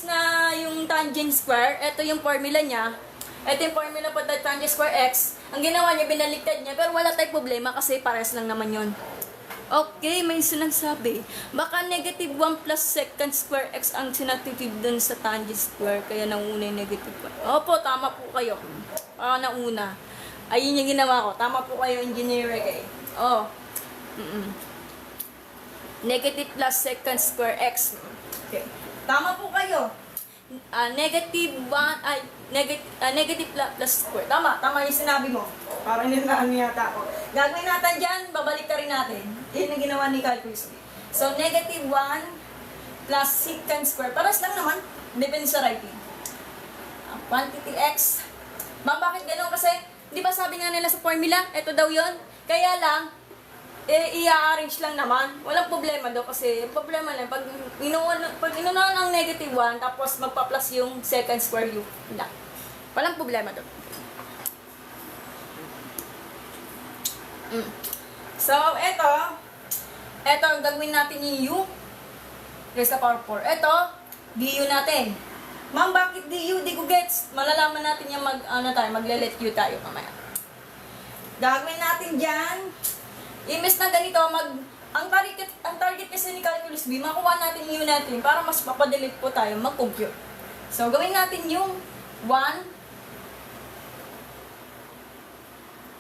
na yung tangent square, eto yung formula niya. Ito yung formula po ng tangent square x. Ang ginawa niya, binaliktad niya, pero wala tayong problema kasi pares lang naman yon. Okay, may sinagsabi. Baka negative 1 plus secant square x ang sinatitid dun sa tangent square, kaya nauna yung negative 1. Opo, tama po kayo. Nauna. Ayun yung ginawa ko. Tama po kayo, engineer kayo. Oh. Negative plus secant square x. Okay. Tama po kayo. Negative 1, negative plus square. Tama yung sinabi mo. Parang nilaan yata ako. Gagawin natin dyan, babalik ka rin natin. Yun ang ginawa ni calculus. So, negative 1 plus secant square. Paras lang naman. Depende sa writing. Quantity x. Bakit ganun? Kasi, di ba sabi nga nila sa formula, ito daw yon. Kaya lang, i-arrange lang naman. Walang problema daw kasi problema lang pag inunahan ang negative 1 tapos magpa-plus yung secant square u. Hindi. Walang problema daw. So, eto ang gagawin natin yung u raised to the power 4. Eto, du natin. Ma'am, bakit du? Di ko gets. Malalaman natin yung magle-let u tayo mamaya. Gagawin natin dyan. Imbes na ganito, ang target kasi ni calculus B, makuha natin yung natin para mas mapadelete po tayo mag-compute. So, gawin natin yung 1.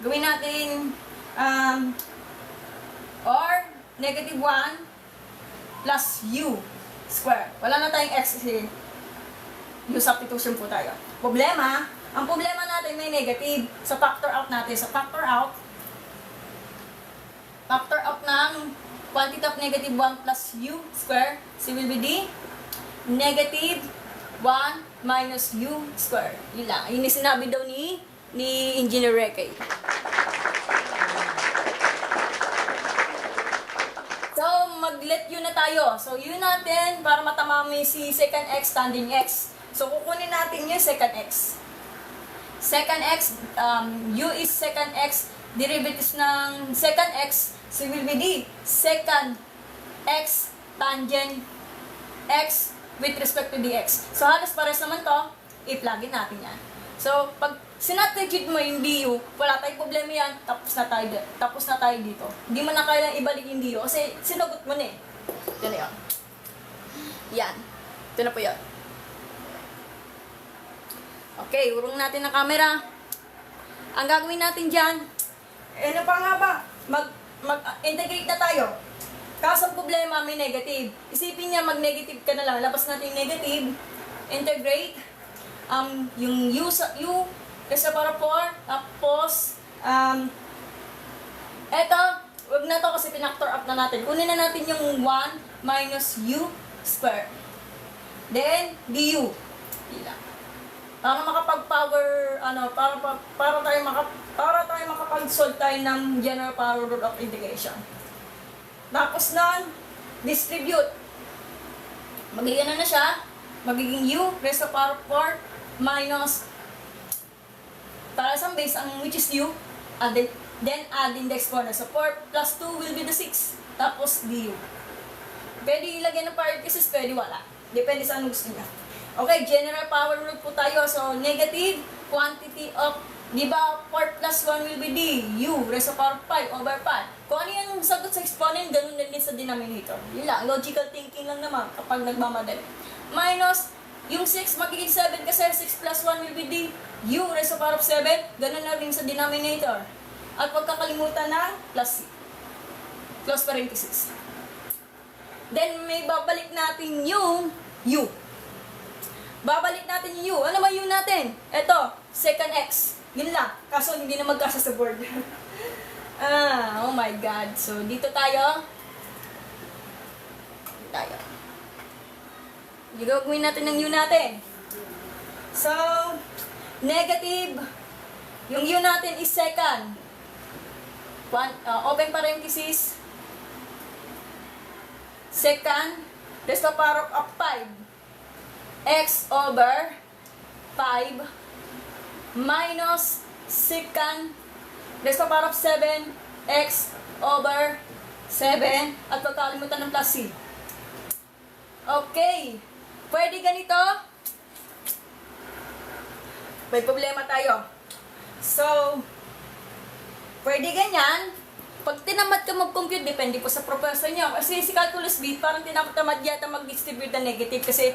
Gawin natin, or negative 1 plus u square. Wala na tayong x kasi u substitution po tayo. Ang problema natin may negative. So, factor out natin. So, factor out ng quantity of negative 1 plus u square. So, will be d negative 1 minus u square. Yun lang. Yun yung sinabi daw ni Engineer Rekay. So, mag-let u na tayo. So, u natin, para matamami si secant x, tangent x. So, kukunin natin yung secant x. Secant x, u is secant x, derivatives ng secant x, so will be d secant x tangent x with respect to dx. So, halos pares naman to, i-plugin natin yan. So, pag sinatitude mo yung du, wala tayong problema yan, tapos na tayo dito. Hindi mo na kailangang ibalik yung du kasi sinagot mo na eh. Ito na yun. Yan. Ito na po yun. Okay, urong natin ang camera. Ang gagawin natin dyan, ano pa nga ba? Mag-integrate na tayo. Kaso ang problema, may negative. Isipin niya, mag-negative ka na lang. Labas natin yung negative. Integrate. Yung u kasi para 4. Tapos, eto, wag na to kasi pinactor up na natin. Kunin na natin yung 1 minus u square. Then, du. Ilang. Para makapag-power, para tayo makapag-solve tayo ng general power rule of integration. Tapos nun, distribute. Magiging na siya, magiging u raised to the power 4 minus, para sa base, which is u, and then add in the exponent. So 4 plus 2 will be the 6. Tapos du. Pwede ilagay ng parenthesis, pwede wala. Depende sa anong gusto niya. Okay, general power rule po tayo. So, negative quantity of, di ba, 4 plus 1 will be d, u raised to the power 5 over 5. Kung ano yung sagot sa exponent, ganun din sa denominator. Yun lang, logical thinking lang naman kapag nagmamadali. Minus, yung 6 magiging 7 kasi 6 plus 1 will be d, u raised to the power 7, ganun na rin sa denominator. At huwag kakalimutan ng plus c. close parenthesis. Then, may babalik natin yung U. Babalik natin yung U. Ano ba U natin? Ito, second X. Yun lang. Kaso, hindi na magkasa sa board. Oh my God. So, dito tayo. Gagawin natin ng U natin. So, negative. Yung U natin is second. Open parenthesis. Second, rest of power of 5. X over 5 minus second, rest of power of 7. X over 7. At pagkalimutan ng plus C. Okay. Pwede ganito. May problema tayo. So, pwede ganyan. Pag tinamad ka mag-compute, depende po sa professor niyo. Kasi si Calculus B, parang tinamad yata mag-distribute na negative. Kasi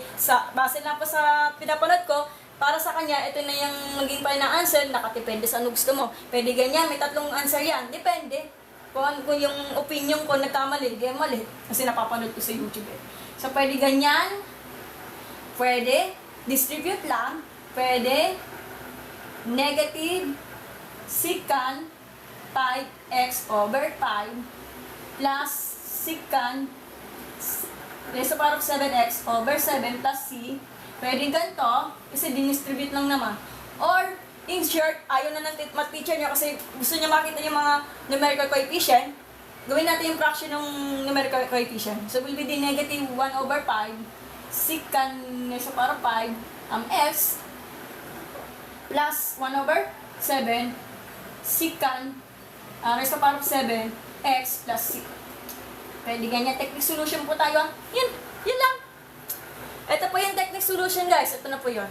base lang po sa pinapanood ko, para sa kanya, ito na yung maging final answer, nakatipende sa ano gusto mo. Pwede ganyan, may tatlong answer yan. Depende. Kung yung opinion ko nagkamali, di mali. Kasi napapanood ko sa YouTube eh. So, pwede ganyan. Pwede. Distribute lang. Pwede. Negative. Secant. 5x over 5 plus secant raised to the power of 7x over 7 plus c. Pwede ganito, kasi dinistribute lang naman. Or, in short, ayaw na ng math teacher niya kasi gusto niya makita yung mga numerical coefficient. Gawin natin yung fraction ng numerical coefficient. So, will be the negative 1 over 5 secant raised to the power of 5 x plus 1 over 7 secant raised to the power of 7, x plus c. Pwede ganyan. Technique solution po tayo. Yun lang. Ito po yung technique solution, guys. Ito na po yun.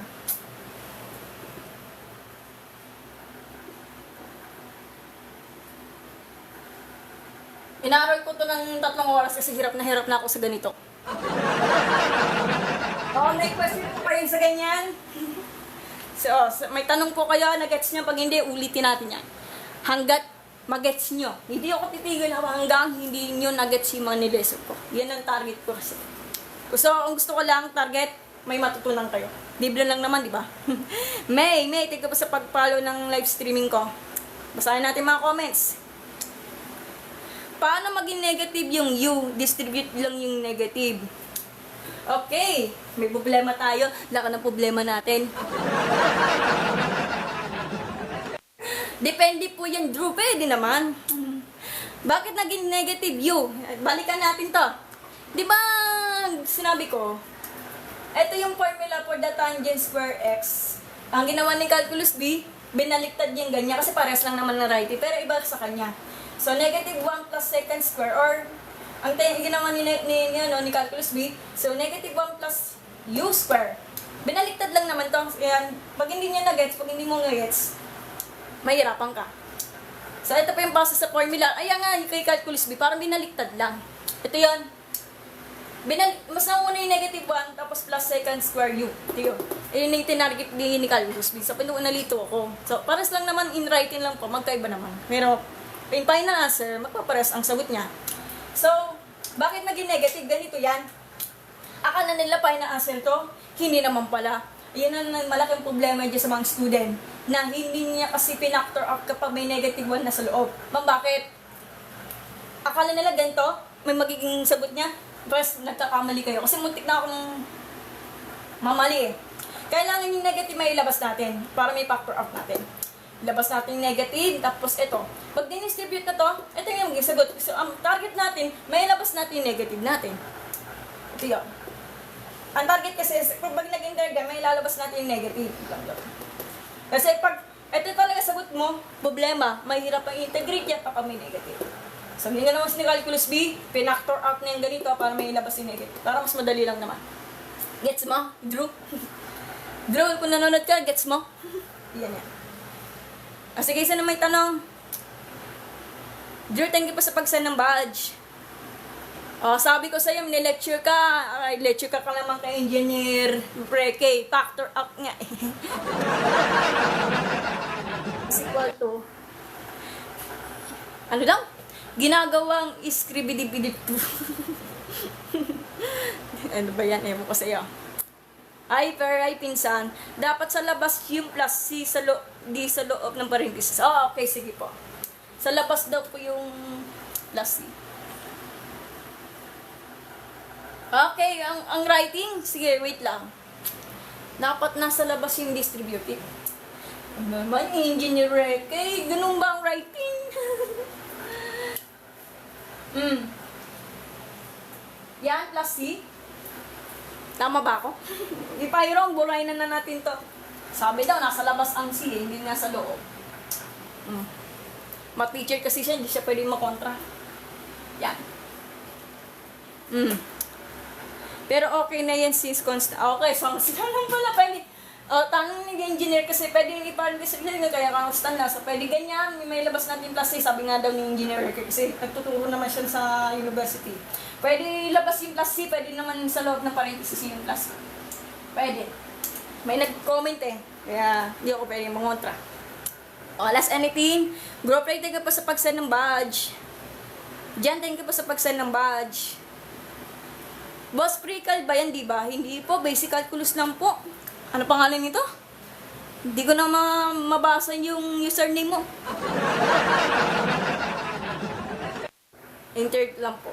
Inaral ko to ng 3 oras kasi hirap na ako sa ganito. May question po kayo sa ganyan? So, may tanong po kayo, nag-gets nyo. Pag hindi, ulitin natin yan. Hanggat magets nyo. Hindi ako titigil hanggang hindi nyo nagets yung mga nileso ko. Yan ang target ko kasi. So, ang gusto ko lang, target, may matutunan kayo. Libre lang naman, di ba? May, thank you pa sa pag-follow ng live streaming ko. Basahin natin mga comments. Paano maging negative yung U? Distribute lang yung negative. Okay, may problema tayo. Laka ng problema natin. Depende po yan, Drew. Pwede naman. Bakit naging negative U? Balikan natin to. Di ba, sinabi ko, ito yung formula for the tangent square x. Ang ginawa ni Calculus B, binaliktad niya yung ganyan kasi parehas lang naman na righty, pero iba sa kanya. So, negative 1 plus secant square, or ang ginawa ni Calculus B, so negative 1 plus u square. Binaliktad lang naman to. Yan, pag hindi niya na-gets, pag hindi mo na-gets, mahirapan ka. So, ito pa yung base sa formula. Ayan nga, kay Calculus B, parang binaliktad lang. Ito yun. Mas nauna yung negative 1, tapos plus secant square u. Ito yun. Ayun yung tinarget ni Calculus B. So, pinuuna nalito ako. So, pares lang naman, in writing lang po, magkaiba naman. Pero, in final answer, magpapares ang sagot niya. So, bakit naging negative? Ganito yan. Akala nila final answer to, hindi naman pala. Yan ang malaking problema dyan sa mga student na hindi niya kasi pinactor out kapag may negative 1 na sa loob. Ma'am, bakit? Akala nila ganito, may magiging sagot niya, tapos nagkakamali kayo. Kasi muntik na akong mamali eh. Kailangan yung negative may ilabas natin para may factor out natin. Ilabas natin yung negative, tapos ito. Pag dinistribute na to, ito yung magiging sagot. So, ang target natin, may ilabas natin yung negative natin. Ito yun. Ang target kasi, pag naging target, may ilalabas natin yung negative. Kasi pag ito talaga sagot mo, problema, mahirap ang integrate yan kapag may negative. So, hindi na naman si Calculus B, pinactor out na yung ganito para may ilabas yung negative. Para mas madali lang naman. Gets mo, Drew? Drew, kung nanonood ka, gets mo? Yan yan. Sige, isa na may tanong. Drew, thank you pa sa pag-send ng badge. Sabi ko sa'yo, lecture ka. Lecture ka naman kay Engineer Preke. Factor out nga eh. Is equal to, ano daw? ginagawang iskribidibidip. Ano ba yan? Ewan ko sa'yo. Ay, pero ay pinsan, dapat sa labas yung plus C di sa loob ng parenthesis. Oh, okay, sige po. Sa labas daw po yung plus C. Okay, ang writing, sige, wait lang. Dapat nasa labas yung distributive. Ano naman, engineer Reke, ganun ba ang writing? Yan, plus C. Tama ba ako? Di pa wrong, burahin na natin to. Sabi daw, nasa labas ang C, hindi nasa loob. Ma-teacher kasi siya, hindi siya pwedeng makontra. Yan. Pero okay na yan since constant. Okay, so sila lang pala pwede. Tanong ni engineer kasi pwede yung iparenthesis kaya constant na. So pwede ganyan, may labas natin plus C. Sabi nga daw ni engineer kasi nagtuturo naman siya sa university. Pwede labas yung plus C, pwede naman sa loob ng parenthesis yung plus C. Pwede. May nag-comment eh. Kaya hindi ako pwede mangontra. Last anything. Group rate, thank you pa sa pag-send ng badge. Diyan, thank you pa sa pag-send ng badge. Boss pre-cal ba yan, di ba? Hindi po, basic calculus lang po. Ano pangalan nito? Hindi ko na mabasa yung username mo. Intern lang po.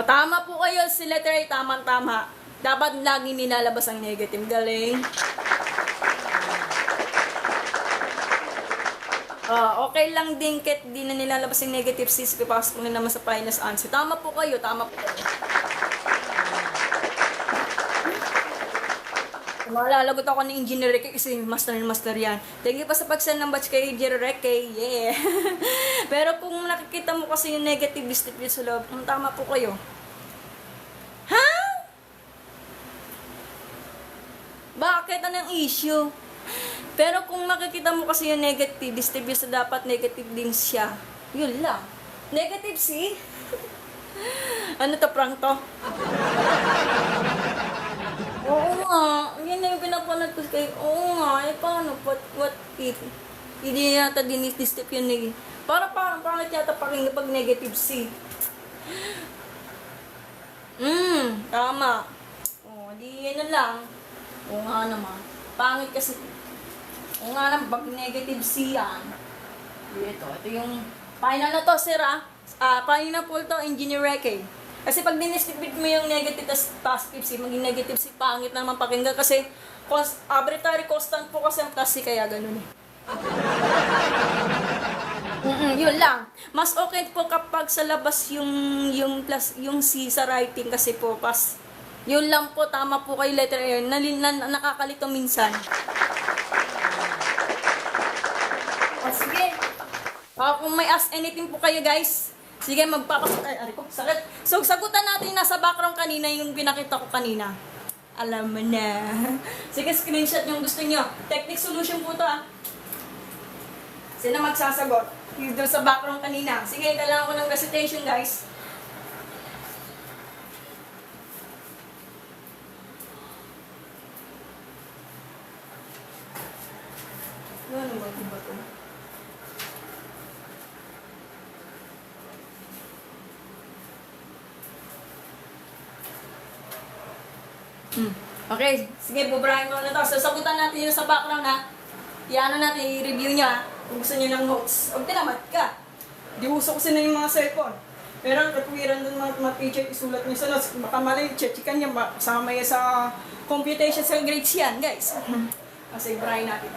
Tama po kayo, si letter A, tamang-tama. Dapat lagi nilalabas ang negative. Galing. Okay lang din kahit di na nilalabas yung negative sis, papasok ko na naman sa finals answer. Tama po kayo, tama po kayo. Malalagot ako ni Engineer Reke kasi master yan. Thank you pa sa pag-send ng batch kay Engineer Reke. Yeah. Pero kung nakikita mo kasi yung negative distribute sa loob, tama po kayo. Ha? Bakit? Anong issue? Pero kung makikita mo kasi yung negative distribute sa dapat negative din siya. Yun lang. Negative C? Ano to, prank to? Oo nga, yun na yung pinapanood ko kayo. Oo nga, paano? What if? Hindi yata dinis-distip yun eh. Parang pangit yata pakinggan pag negative C. Tama. Di yan na lang. Oo nga naman. Pangit kasi. Oo nga naman, pag negative C yan. Ito yung final na to, sir final na po to, Engineer Reke. Kasi pag dinistipid mo yung negative tas positive C, maging negative C, pangit na naman pakinggan kasi arbitrary constant po kasi ang plus C, kaya ganun eh. Yun lang. Mas okay po kapag sa labas yung plus, yung C sa writing kasi po pas. Yun lang po, tama po kayo letter A. Nakakalito minsan. Sige. Kung may ask anything po kayo guys, sige, sakit. So, sagutan natin nasa background kanina yung pinakita ko kanina. Alam mo na. Sige, screenshot yung gusto nyo. Technic solution po to Sino magsasagot? Yung doon sa background kanina. Sige, kailangan ko ng recitation guys. Ano ba ito? Okay, sige, bubrahin ko na to. So, sagutan natin yung sa background Iano natin, i-review niya kung gusto niyo ng notes. Huwag tinamad ka. Di uso kasi na yung mga cellphone. Pero ang katwiran doon mga teacher, isulat niyo sa notes. Baka mali, chechikan niya, kasama yan sa computation sa grades yan, guys. Kasi bubrahin natin.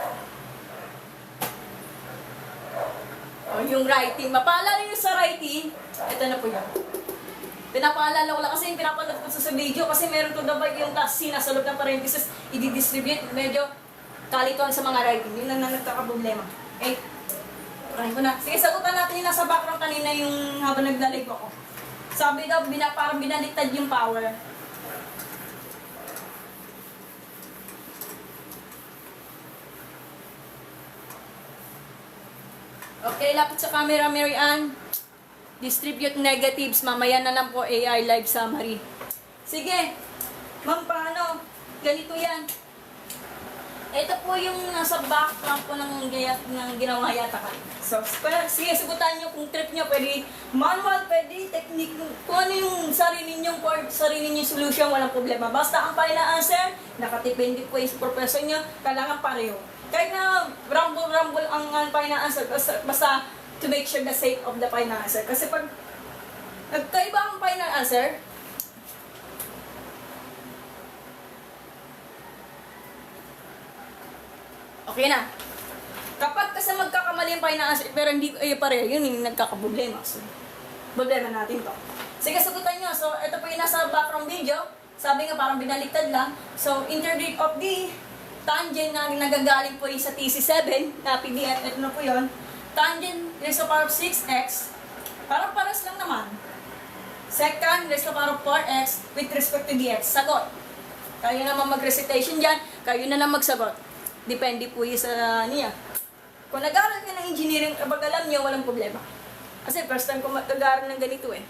Yung writing. Mapaalala niyo sa writing. Ito na po yan. Pinapaalala ko lang kasi yung pinapanood ko sa video kasi meron to dapat yung class C nasa loob ng parenthesis i-distribute. Medyo kalituan sa mga writing. Yun lang na nagkakaproblema. Okay? Parahin ko na. Sige, sagutan natin yung nasa background kanina yung habang naglalig ako. Sabi daw, parang binaliktad yung power. Okay, lapit sa camera, Mary Ann. Distribute negatives. Mamaya na lang po AI live summary. Sige. Ma'am, paano? Ganito yan. Ito po yung nasa background po ng ginawa yata ka. So, sige, sagutan nyo kung trip nyo, pwede manual, pwede technique, kung ano yung sarili ninyong part, sarili ninyong solution, walang problema. Basta ang final answer, nakatipindi po yung professor nyo, kailangan pareho. Kahit na rumble-rumble ang final answer, basta to make sure the sake of the final answer. Kasi pag nagkaiba ang final answer, okay na. Kapag kasi magkakamali yung final answer, pero hindi pareho, yun yung nagkakaproblema. So, problema natin to. Sige, sagutan nyo. So, ito po yung nasa background video. Sabi nga parang binaliktad lang. So, integrate of the tangent na nagagaling po yung sa TC7 na PDF. Ito na po yun. Tangent raised to the power of 6x. Parang paras lang naman. Second raised to the power of 4x with respect to dx. Sagot. Kayo naman mag-recitation dyan. Kayo na lang magsagot. Depende po yun sa niya. Kung nag-aaral ka ng engineering, kapag alam niyo, walang problema. Kasi first time ko mag-aaral ng ganito eh.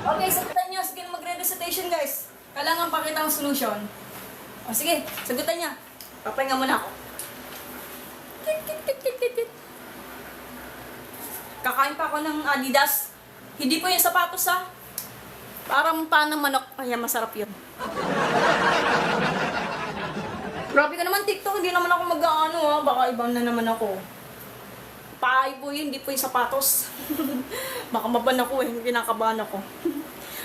Okay, sagutan niyo. Sige, magre-recitation guys. Kailangan pakita ang solution. O sige, sagutan niya. Papahinga muna ako. Kakain pa ako ng Adidas. Hindi po yung sapatos ha. Parang panang manok. Ay, masarap yun. Grabe ka naman TikTok, hindi naman ako mag-ano ha. Baka ibang na naman ako. Paay po yun, hindi po yung sapatos. Baka maban ako eh, kinakabahan ako.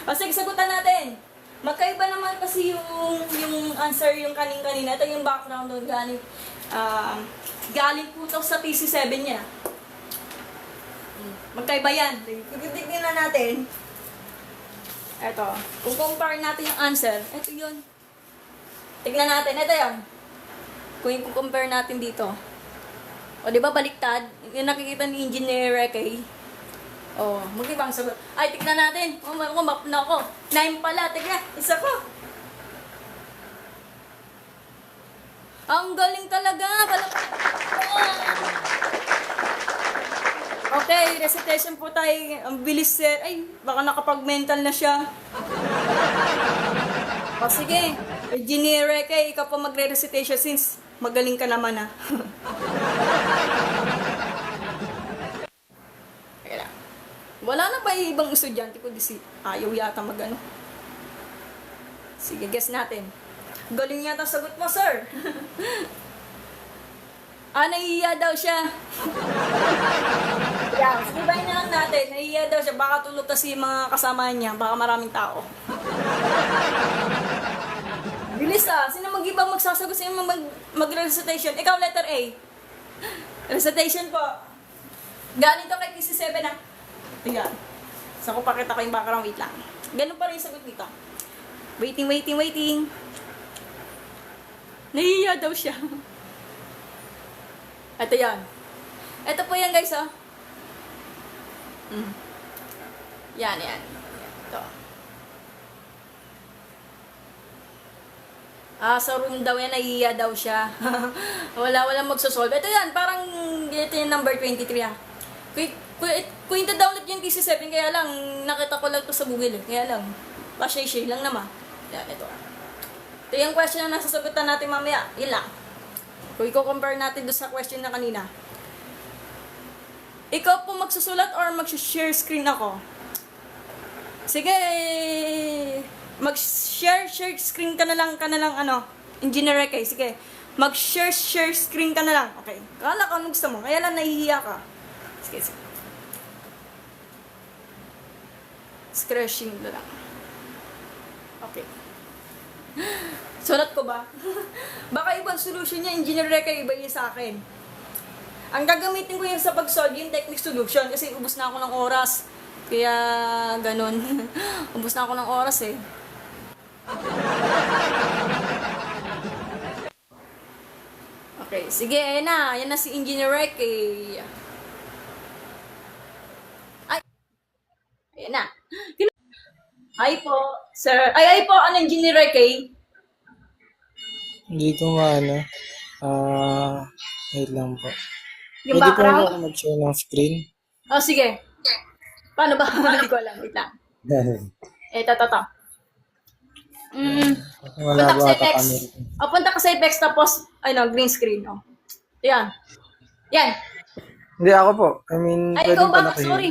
O sige, sagutan natin. Magkaiba naman kasi yung answer yung kanina. Ito yung background doon galing. Galing po ito sa TC7 niya. Magkaiba yan. Tignan na natin. Ito. Kung compare natin yung answer, ito yun. Tignan natin. Ito yun. Kung i-compare natin dito. O, di ba baliktad? Yung nakikita ni Engineer Rekay. O, magkibang sagot. Ay, tignan natin. O, map na ako. 9 pala. Tignan. Isa ko. Ang galing talaga. Okay, recitation po tayo. Ang bilis sir. Ay, baka nakapag-mental na siya. O, sige. Engineer Rekay, ikaw pa magre-recitation since magaling ka naman ah. Wala na ba yung ibang estudyante ko di si ayaw yata magano. Sige, guess natin. Galing yata sagot mo, sir. Nahihiya daw siya. Yeah, sabihin na lang natin, nahihiya daw siya. Baka tulog kasi mga kasama niya, baka maraming tao. Bilis ah. Sino mag-ibang magsasagot? Sino mag-recitation? Ikaw, letter A. Recitation po. Galing to kay TC7 ah. Tingnan. So, kung pakita ko yung background, wait lang. Ganun pa rin yung sagot dito. Waiting. Nahihiya daw siya. Ito yan. Ito po yan guys ah. Yan. Ito. Sa room daw yan, nahihiya daw siya. Walang magsosolve. Ito yan, parang ito yung number 23 ah. Kung ito-download yung TC7, kaya lang, nakita ko lang ito sa Google eh. Kaya lang, pa-shay lang naman. Yan, ito ah. Ito yung question na nasasagutan natin mamaya. Yun lang. Kung i-compare natin doon sa question na kanina. Ikaw po magsusulat or mag-share screen ako? Sige, mag-share screen ka na lang ano, Engineer Rekay, sige. Mag-share screen ka na lang. Okay. Kala ka anong gusto mo, kaya lang nahihiya ka. Sige. Scratching na lang. Okay. Sulat ko ba? Baka ibang solution niya, Engineer Rekay, iba niya sa akin. Ang gagamitin ko yung sa pag-solve, yung technique solution, kasi ubos na ako ng oras. Kaya, ganun. Ubos na ako ng oras eh. Okay, sige, ayan na. Ayan na si Engineer Rekay. Ay! Ayan na. Hi po, sir. Ay po, ano, Engineer Rekay? Hindi ko maano. Wait lang po. Yung Pwede po background? ako mag-share ng screen? Oh, sige. Paano ba? Hindi ko alam. Wait lang. Ito. Mm. Wala Punta ka ba sa ata Apex. kami? Punta ka sa Apex tapos, green screen. Oh. Yan. Yan. Hindi ako po. I mean, Ay, ikaw pwedeng ba? palakihin. Sorry.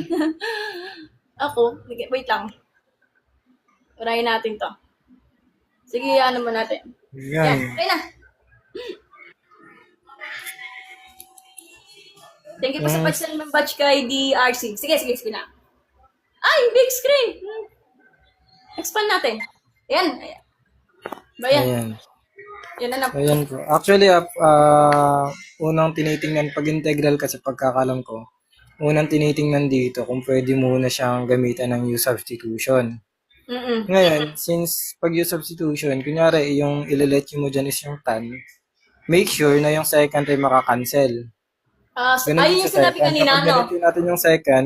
Ako? Wait lang. Urayin natin to. Sige, ano mo natin. Yan. Yan. Okay na. Thank you po sa Yung, pag-send ng batch kay DRC. Sige na. Ay, big screen! Expand natin. Ayan. Ba yan? ayan. Yan na na. Ayan po. Actually, unang tinitingnan pag integral kasi pagkakalam ko, unang tinitingnan dito kung pwede muna siyang gamitan ng U substitution. Mm-mm. Ngayon, since pag U substitution, kunyari yung ililet mo dyan is yung tan, make sure na yung second ay makakancel. Ganun Ayun din yung sa sinabi second. kanina, Kapag no? ganito natin yung second,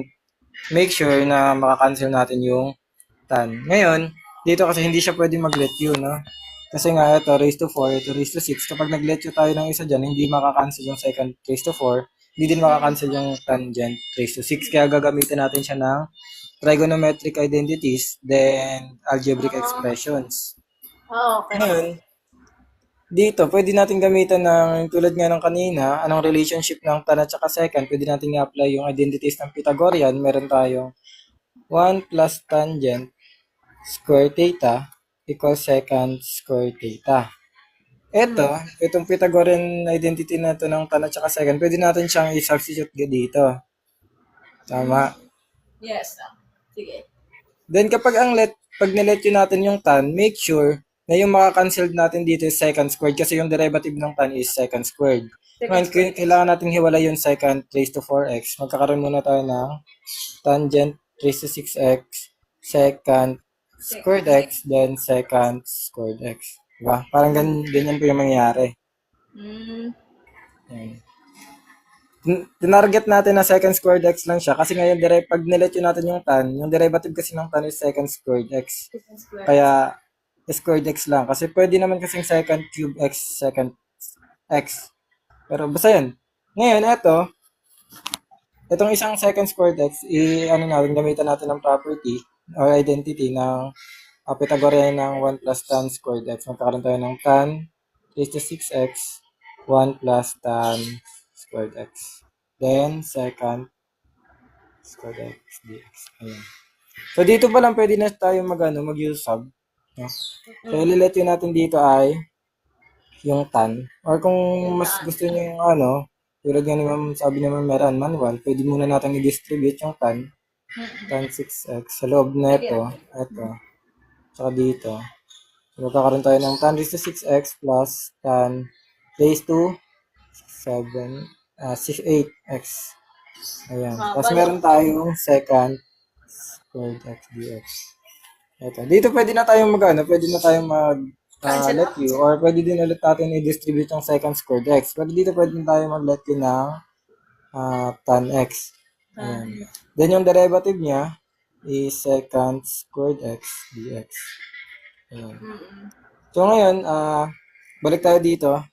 make sure na makakancel natin yung tan. Ngayon, dito kasi hindi siya pwede mag-let you, no? Kasi nga, ito, raised to 4, ito, raised to 6. Kapag nag-let you tayo ng isa dyan, hindi makakancel yung second raised to 4. Hindi din makakancel yung tangent raised to 6. Kaya gagamitin natin siya ng trigonometric identities, then algebraic expressions. Okay. Ngayon, dito, pwede natin gamitan ng, tulad nga ng kanina, anong relationship ng tan at saka second, pwede natin i-apply yung identities ng Pythagorean. Meron tayong 1 plus tangent square theta equals secant square theta. Itong Pythagorean identity na ito ng tan at saka secant, pwede natin siyang i-substitute dito. Tama. Yes. Sige. Then pag nilet yun natin yung tan, make sure na yung makakancel natin dito is secant squared kasi yung derivative ng tan is secant squared. Ngayon, kailangan natin hiwalay yung secant raised to 4x. Magkakaroon muna tayo ng tangent raised to 6x, secant squared x, then secant squared x. Diba? Parang ganyan po yung mangyayari. Mm. Ayan. Tinarget natin na secant squared x lang siya kasi ngayon pag nilet yun natin yung tan, yung derivative kasi ng tan is secant squared x. Kaya squared x lang. Kasi pwede naman kasing secant cube x, secant x. Pero basta yun. Ngayon, itong isang secant squared x, gamitan natin ng property or identity ng Pythagorean ng 1 plus tan squared x. Magkakaroon tayo ng tan raised to 6x, 1 plus tan squared x. Then, secant squared x dx. Ayan. So, dito pa lang pwede na tayo mag-use sub. No? So, ililet yun natin dito ay yung tan. Or kung mas gusto nyo yung tulad nga ni ma'am, sabi naman meron manual, pwede muna natin i-distribute yung tan 6x sa loob na ito, tsaka dito. So, magkakaroon tayo ng tan raised to 6x plus tan raised to 8x. Ayan. Tapos meron tayong secant squared x dx. Dito pwede na tayong pwede na tayong let you, or pwede din ulit natin i-distribute yung secant squared x. Pero dito pwede na tayo mag-let you ng tan x. Ayan. Then yung derivative niya is secant squared x dx. Ayan. So ngayon, balik tayo dito.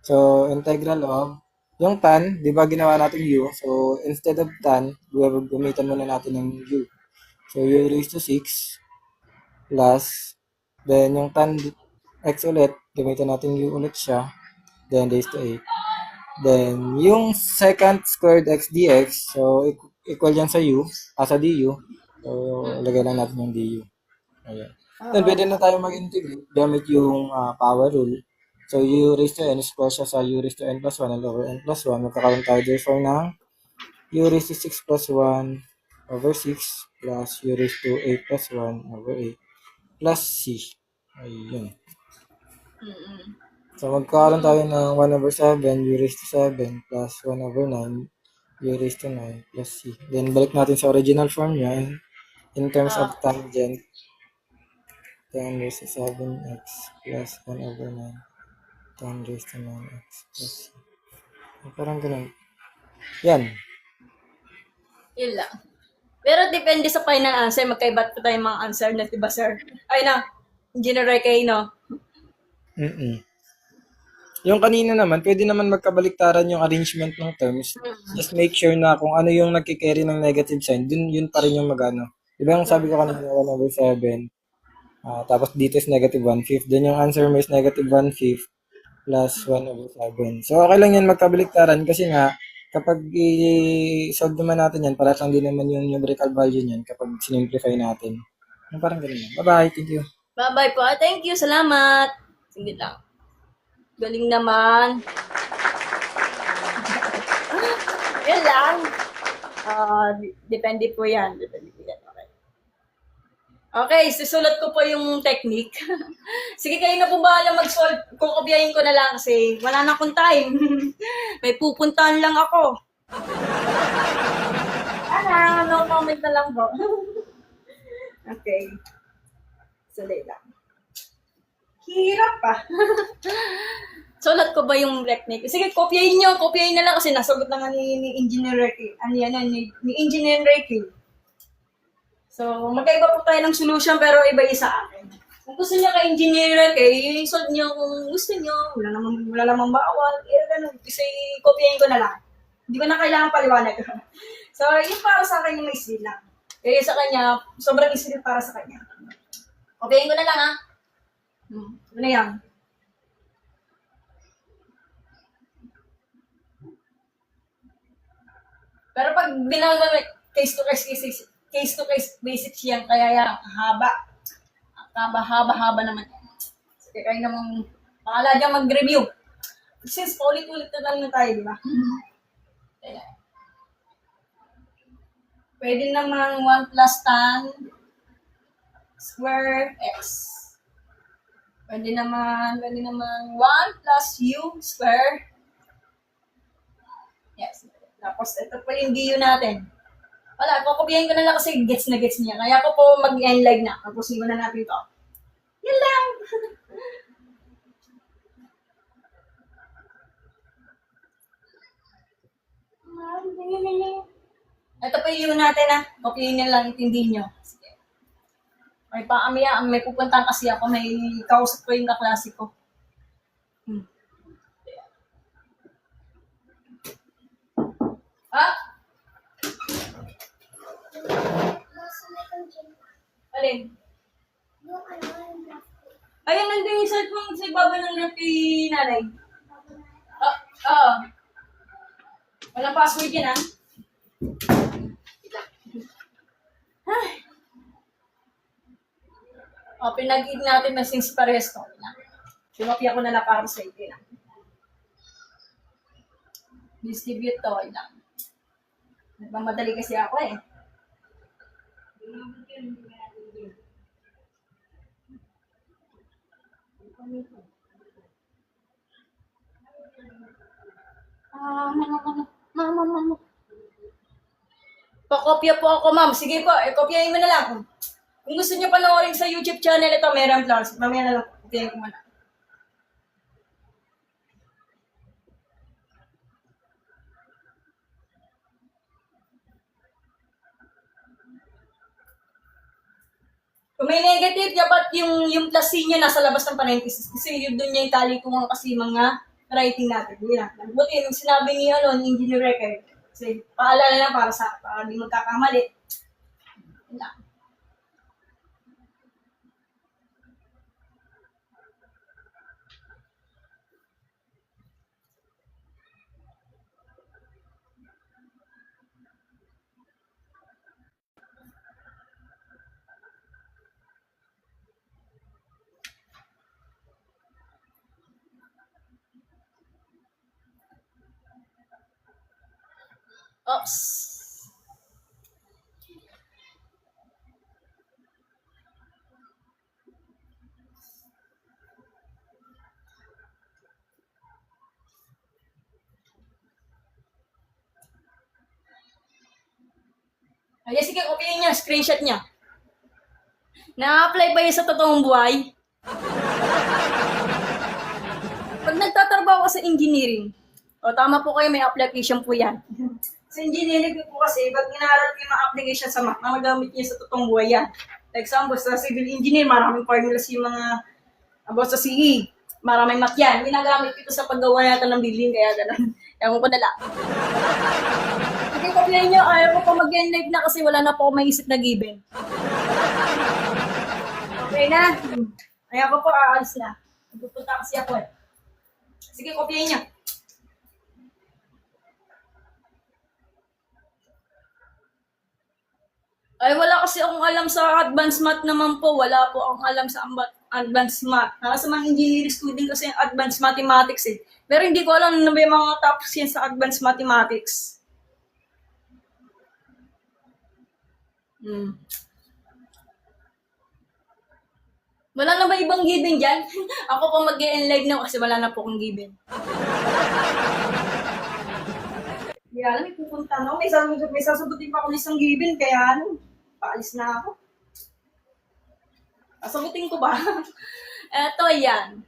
So, integral of yung tan, di ba ginawa natin u? So, instead of tan, gamitan muna natin ng u. So, u raised to 6 plus, then yung tan x ulit, gamitan natin u ulit siya, then raised to 8. Then, yung secant squared x dx, so, equal yan sa u, sa du. So, lagay lang natin yung du. Ayan. Then, pwede na tayo mag-integrate gamit yung power rule. So, u raised to n is equal siya sa u raised to n plus 1 all over n plus 1. Magkakaroon tayo therefore ng u raised to 6 plus 1 over 6 plus u raised to 8 plus 1 over 8 plus c. Ayun. So, magkakaroon tayo ng 1 over 7 u raised to 7 plus 1 over 9 u raised to 9 plus c. Then, balik natin sa original form niya in terms of tangent. 10 raised to 7x plus 1 over 9. 10 raised to 9x plus c. Parang ganun. Yan. Yun lang. Pero depende sa final answer, magkaibat pa tayong mga answer na, diba, sir? Ay na, Engineer Kay, no? Yung kanina naman, pwede naman magkabaliktaran yung arrangement ng terms. Just make sure na kung ano yung nagkikerry ng negative sign, yun pa rin yung magano. Diba yung sabi ko kanina, 1 over 7 Tapos dito is negative 1/5. Then yung answer mo is negative 1/5 plus 1/7. So, okay lang yan magkabaliktaran kasi nga, kapag i-solve naman natin yan, parang lang din naman yung numerical value niyan kapag sinimplify natin. Yung parang ganun lang. Bye-bye. Thank you. Bye-bye po. Thank you. Salamat. Sige lang. Galing naman. Yan lang. Depende po yan. Depende po yan. Okay. Okay, susulat ko po yung technique. Sige, kayo na po bahala mag-solve. Kukopyahin ko na lang kasi wala na akong time. May pupuntahan lang ako. No comment na lang po. Okay. Sali lang. Hirap pa. Sulat ko ba yung technique? Sige, kopyahin nyo. Kopyahin na lang kasi nasagot na nga ni Engineer Ricky. Ano yan? Ni Engineer Ricky. So, magkaiba po tayo ng solution pero iba yung sa akin. Kung gusto niya ka-engineer, solve niyo kung gusto niyo. Wala namang bawal. Ganun. Kasi kopyahin ko na lang. Hindi ko na kailangan paliwanag. So, yun para sa akin yung may easy lang. Kaya sa kanya, sobrang easy para sa kanya. Kopyahin ko na lang ha. Ano na yan? Pero pag binagawa case-to-case basics yan, kaya yan, haba. Haba naman. Sige, kayo namang, pakala dyan mag-review. Since paulit-ulit na tayo, di ba? Kaya. Pwede namang 1 plus tan square x. Pwede naman 1 plus u square. Yes. Tapos, ito po yung du natin. Wala, kukupihin ko na lang kasi gets na gets niya. Kaya ko po mag-end na. Tapusin ko na natin ito. Yan lang! Ito po yung natin ha. Kupihin nyo lang, intindihin nyo. Sige. May pupuntahan kasi ako. May kausap ko yung kaklase ko. Ha? Alin? Yung ano, yung plastic. Ayun, nandun yung cellphone sa baba ng rep kay nanay. Oo. Walang password yan, ha? Ay. Pinag-ig natin na since pares ko. Sinopya ko na lang para sa ito lang. Distribute to, lang. Nagmamadali kasi ako eh. Mama. Pakopya po ako, ma'am. Sige po, kopyahin mo na lang. Kung gusto niyo panoorin sa YouTube channel, ito, meron plans. Mamaya na lang, kopyahin ko muna. Kung may negative, dapat yung plus C niya nasa labas ng parenthesis. Kasi yun doon niya itali ko nga kasi mga writing natin. Hindi na. Buti, nung sinabi ni Engineer Record, kasi paalala lang para di magkakamali. Yun lang. Oops. Ay, sige, kopyahin niya, screenshot niya. Na-apply ba yun sa totoong buhay? Pag nagtatrabaho ka sa engineering, tama po kayo, may application po yan. Sa engineering po kasi, pag inaral ko yung mga application sa Mac, magagamit niya sa totoong buhay yan. Like example, sa civil engineer, maraming formulas yung mga about sa CE. Maraming Mac yan. Ginagamit ko ito sa paggawa natin ng building, kaya gano'n. Ewan ko na lang. Sige, kopyahin niyo. Ayaw ko pa mag-end live na kasi wala na po ako maisip na given. Okay na. Kaya ko po, aalis na. Pupunta kasi ako eh. Sige, kopyahin niya. Ay, wala kasi akong alam sa advanced math naman po. Wala po akong alam sa advanced math. Nasa mga engineering student kasi yung advanced mathematics eh. Pero hindi ko alam na may mga topics yan sa advanced mathematics. Wala na ba ibang given dyan? Ako po mag-e-enlive na kasi wala na po akong given. Hindi alam, may pupunta na ako. May sasagutin pa ako ng isang given, kaya ano, paalis na ako. Sasagutin ko ba? Eto, yan.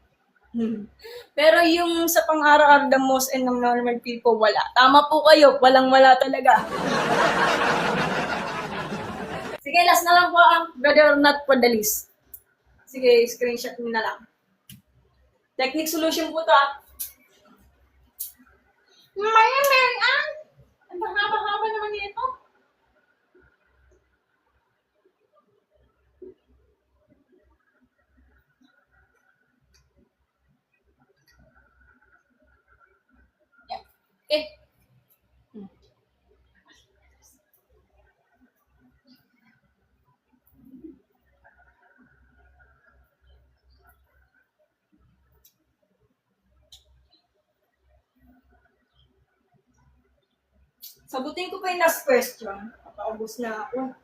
Pero yung sa pang-araw-araw, the most and the normal people, wala. Tama po kayo, walang-wala talaga. Sige, last na lang po ang brother not for the list. Sige, screenshot mo na lang. Technique solution po to ah. Mary Ann! Ang haba-haba naman nito. Yeah. Okay. Sagutin ko pa yung last question. Papaubos na ako.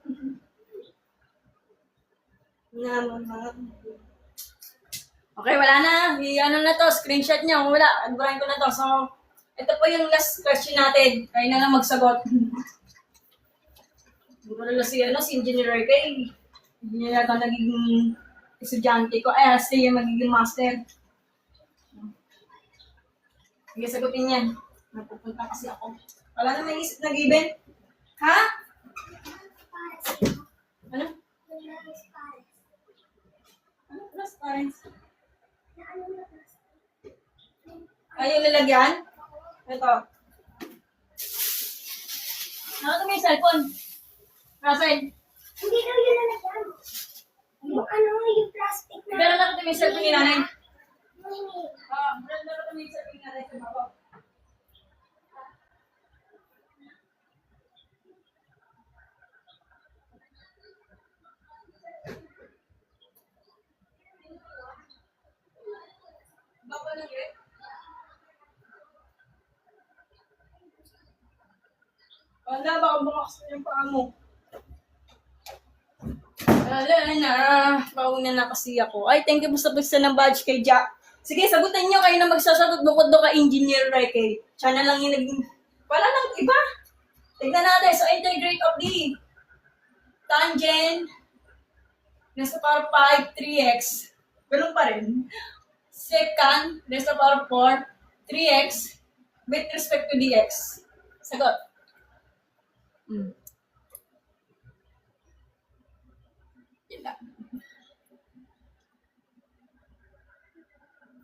Okay, wala na. Ano na to, screenshot niya. Wala, adbrahin ko na to. So, ito po yung last question natin. Kaya na lang magsagot. Hindi ko na si Engineer Kay. Hindi niya ito nagiging estudyante ko. Ay, siya magiging master. Sige, sagutin yan. Napupunta kasi ako. Wala na may isip na given. Ha? Ano? Ano plus parents? Ay, yung lalagyan? Ito. Ano may cellphone? Russell? Hindi daw yun lalagyan. Yung plastic na. Pero nakita may cellphone ni nanay. Hindi. Nakita may cellphone ni nanay sa baba. Baba lang yun. Wala, baka bukas na yung paa mo. Wala na. Pauna na kasi ako. Ay, thank you po sa pagsa ng badge kay Jack. Sige, sagutan nyo. Kayo na magsasagot. Bukod do ka engineer, right? Siya na lang yung naging... Wala nang iba. Tignan natin. So, integrate of the tangent raised to the power 5, 3x. Ganun pa rin. Secant raised to the power 4, 3x with respect to dx. Sagot. Yun lang.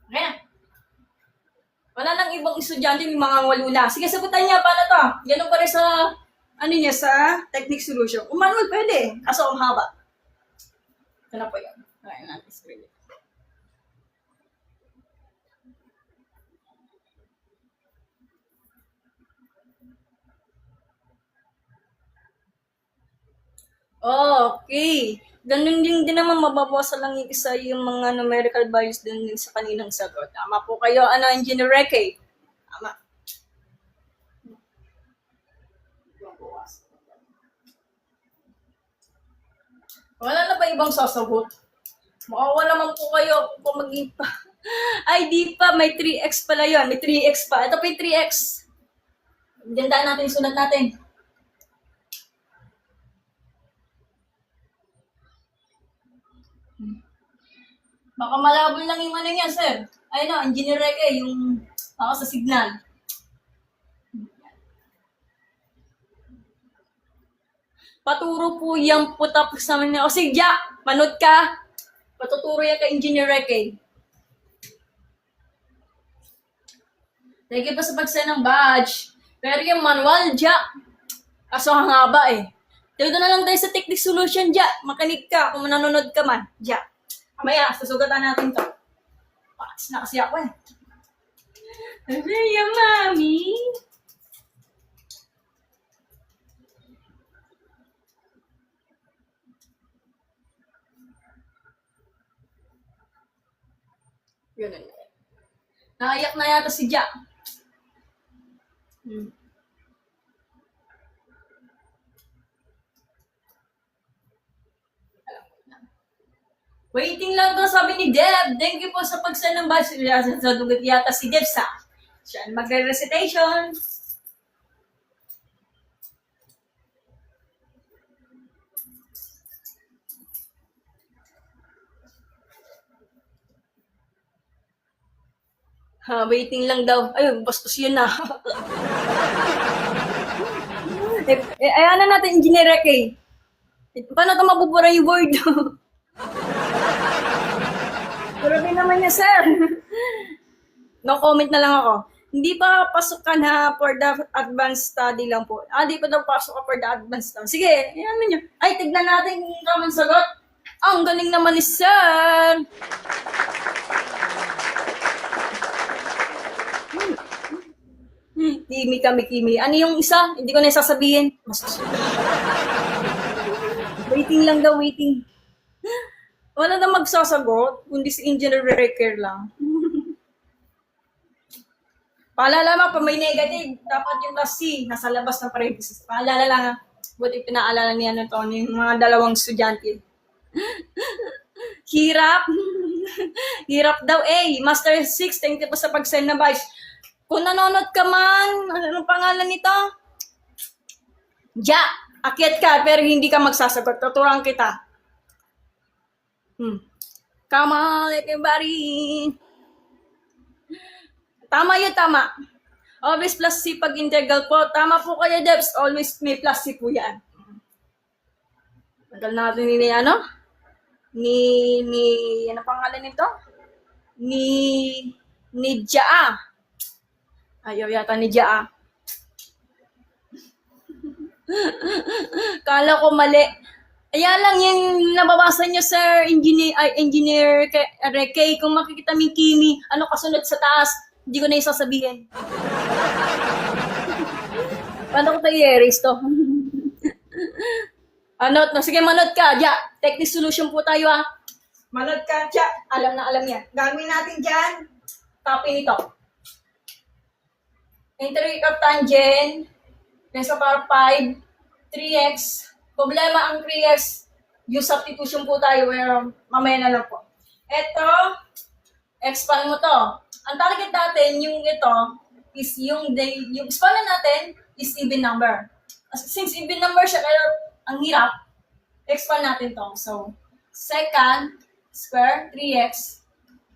Okay na. Wala nang ibang estudyante, may mga walula. Sige, sagutan niya, paano to? Ganun pa rin sa, sa technique solution. Kung manual, pwede. Kaso, ang haba. Ito na po yun. Kaya natin screen. Okay. Ganun din naman, mababawasan lang yung isa yung mga numerical values din sa kaninang sagot. Tama po kayo, Engineer Reke? Tama. Wala na ba ibang sasagot? Makawa naman po kayo kung maging pa. Ay, di pa. May 3x pala yun. May 3x pa. Ito pa yung 3x. Gandaan natin, sunod natin. Baka malabo lang yung ano yan, sir. Ay no, engineer Reke, yung ako sa signal. Paturo po yung putap sa amin. O sige, Jack, manood ka. Patuturo yan kay engineer Reke. Thank you pa sa pag-send ng badge. Pero yung manual, Jack. Kaso ang haba eh. Dito na lang tayo sa technique solution, Jack. Makinig ka kung nanonood ka man, Jack. Mamaya, susugatan natin to. Pakas na kasi ako eh. Ay, mami. Ganun. Naiyak na yata si Jack. Waiting lang to, sabi ni Deb. Thank you po sa pag-send ng badge. Sa dugot yata si Deb sa. Siya ang magre-recitation. Ha, waiting lang daw. Ayun, bastos yun na. Ayan na natin, engineer eh. Paano ito mabubura yung board? Grabe naman niya, sir. No comment na lang ako. Hindi pa pasok ka na for the advanced study lang po. Di pa daw pasok ka for the advanced study. Sige, yan nyo. Ay, tignan natin kung tamang sagot. Ang galing naman ni sir. Kimi kami, Kimi. Ano yung isa? Hindi ko na sasabihin. Waiting lang daw, waiting. Wala na magsasagot, kundi si Engineer Reker lang. Paalala mo, pa may negative, dapat yung plus C, nasa labas ng parenthesis. Paalala lang, buti pinaalala niya na to, yung mga dalawang estudyante. Hirap. Hirap daw, Master 6, thank you po sa pag-send na badge. Kung nanonood ka man, anong pangalan nito? Ja, akyat ka, pero hindi ka magsasagot. Tuturuan kita. Come on, everybody. Tama yun, tama. Always plus C pag integral po. Tama po kayo, Debs. Always may plus C po yan. Tagal natin ni ano? Ano pangalan nito? Ni Ja. Ayaw yata ni Ja. Kala ko mali. Ayan lang yung nababasa nyo, sir, engineer Kay, kung makikita mo yung Kimi, ano kasunod sa taas, hindi ko na yung sasabihin. Paano ko tayo i-erase to? Sige, manood ka, Ja. Technique solution po tayo, ha. Manood ka, Ja. Alam na alam yan. Gagawin natin dyan, copy nito. Integrate of tangent, raised to power 5, 3x. Problema ang 3x, yung substitution po tayo, where mamaya na lang po. Ito, expand mo to. Ang target natin, yung ito, is yung expand natin is even number. Since even number siya, kaya ang hirap, expand natin to. So, second square 3x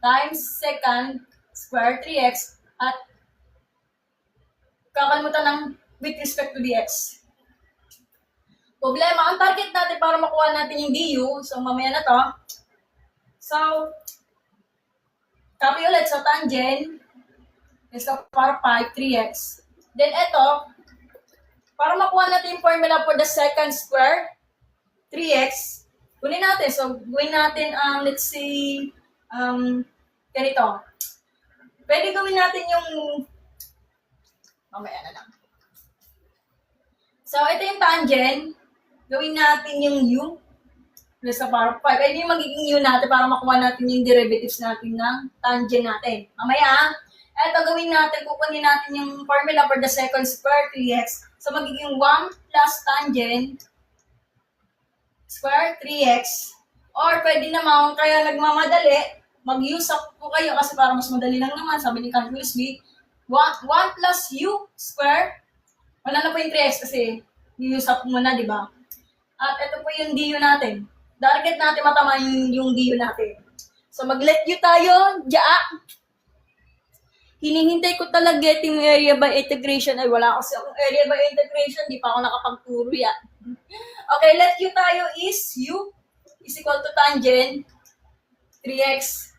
times second square 3x at kakalimutan ng with respect to dx. Problema, ang target natin para makuha natin yung du, so mamaya na to. So, copy ulit sa tangent, is para 5, 3x. Then ito, para makuha natin yung formula for the second square, 3x, kunin natin. So, gawin natin, let's say, ganito. Pwede gawin natin yung mamaya na lang. So, ito yung tangent. Gawin natin yung u plus sa power 5. Ito yung magiging u natin para makuha natin yung derivatives natin ng tangent natin. Mamaya, ito gawin natin, kukunin natin yung formula for the second square 3x. So, magiging 1 plus tangent square 3x. Or pwede naman, kaya nagmamadali, mag-use up po kayo kasi para mas madali lang naman, sabi ni Calculus B, 1 plus u square, wala na po yung 3x kasi use up muna, di ba? At ito po yung du natin. Target natin matama yung du natin. So mag-let u tayo, ja. Hinihintay ko talaga yung area by integration. Ay wala kasi akong area by integration, di pa ako nakapagturo yan. Okay, let u tayo is u is equal to tangent 3x.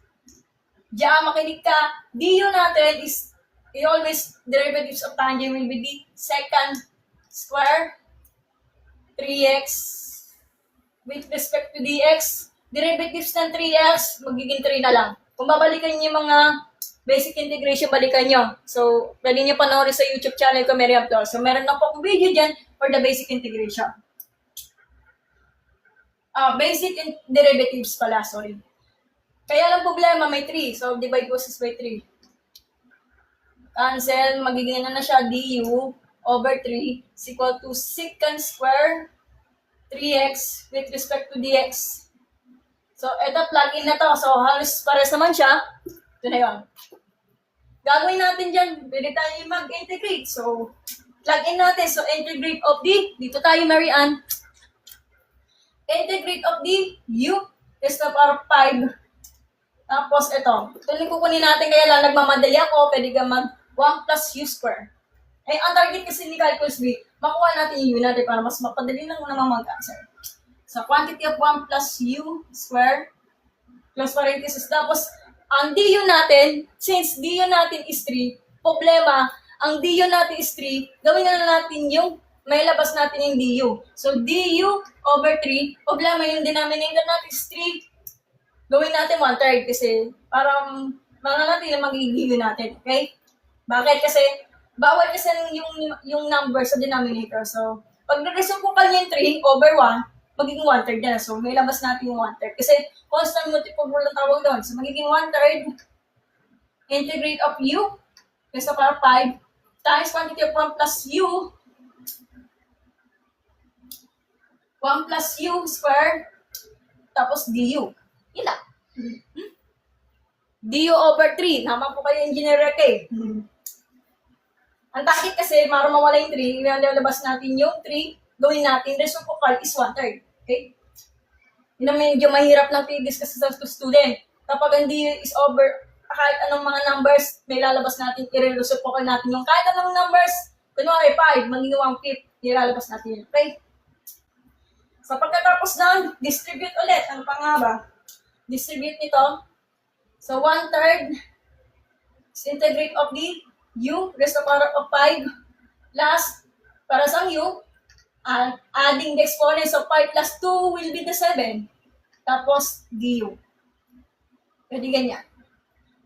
Ja, makinig ka. Du natin is always derivatives of tangent will be the second square 3x with respect to dx. derivatives ng 3x, magiging 3 na lang. Kung babalikan niyo yung mga basic integration, balikan nyo. So, pwede nyo panoorin sa YouTube channel ko, Mary Abdul. So, meron na po akong video dyan for the basic integration. Derivatives pala, sorry. Kaya lang problema, may 3. So, divide process by 3. Cancel, magiging na siya, du over 3 is equal to secant square 3x with respect to dx. So, ito, plug-in na to. So, halos pares naman siya. Ito na yun. Gagawin natin dyan, pwede tayo mag-integrate. So, plug-in natin. So, integrate of the, dito tayo, Mary Ann. Integrate of the u is the power of 5. Tapos, ito. Ito yung kukunin natin, kaya lang nagmamadali ako. Pwede ka mag 1 plus u square. Eh, ang target kasi ni Calculus B, makuha natin yung u natin para mas mapadali lang naman mag-answer. So, quantity of 1 plus u square plus parenthesis. Tapos, ang du natin, since du natin is 3, problema, ang du natin is 3, gawin na natin yung may labas natin yung du. So, du over 3, problema yung denominator natin is 3, gawin natin 1/3 kasi parang mga natin yung magiging natin, okay? Bakit? Kasi, bawal kasi yung number sa denominator. So, pag nag-reciprocal niya yung 3 over 1, magiging 1/3 na. So, may labas natin yung 1/3. Kasi, constant multiple lang tawag doon. So, magiging 1/3 integrate of u is the power 5 times quantity of 1 plus u 1 plus u square tapos du. Yun lang. Du over 3. Naman po kayo engineer eh. Ang target kasi, para mawala yung 3, ilalabas natin yung 3, gawin natin, reciprocal is 1/3. Okay? Yun ang medyo mahirap lang i-discuss sa student. Kapag hindi is over, kahit anong mga numbers, may lalabas natin, i-reciprocal natin yung kahit anong numbers, kunwari 5, magiging 1/5, ilalabas natin yun. Okay? So, pagkatapos nun, distribute ulit. Ano pa nga ba? Distribute nito. So, 1/3 is integrate of the u raised to the power of 5 plus, para sa u, adding the exponents of 5 plus 2 will be the 7. Tapos, du. Pwede ganyan.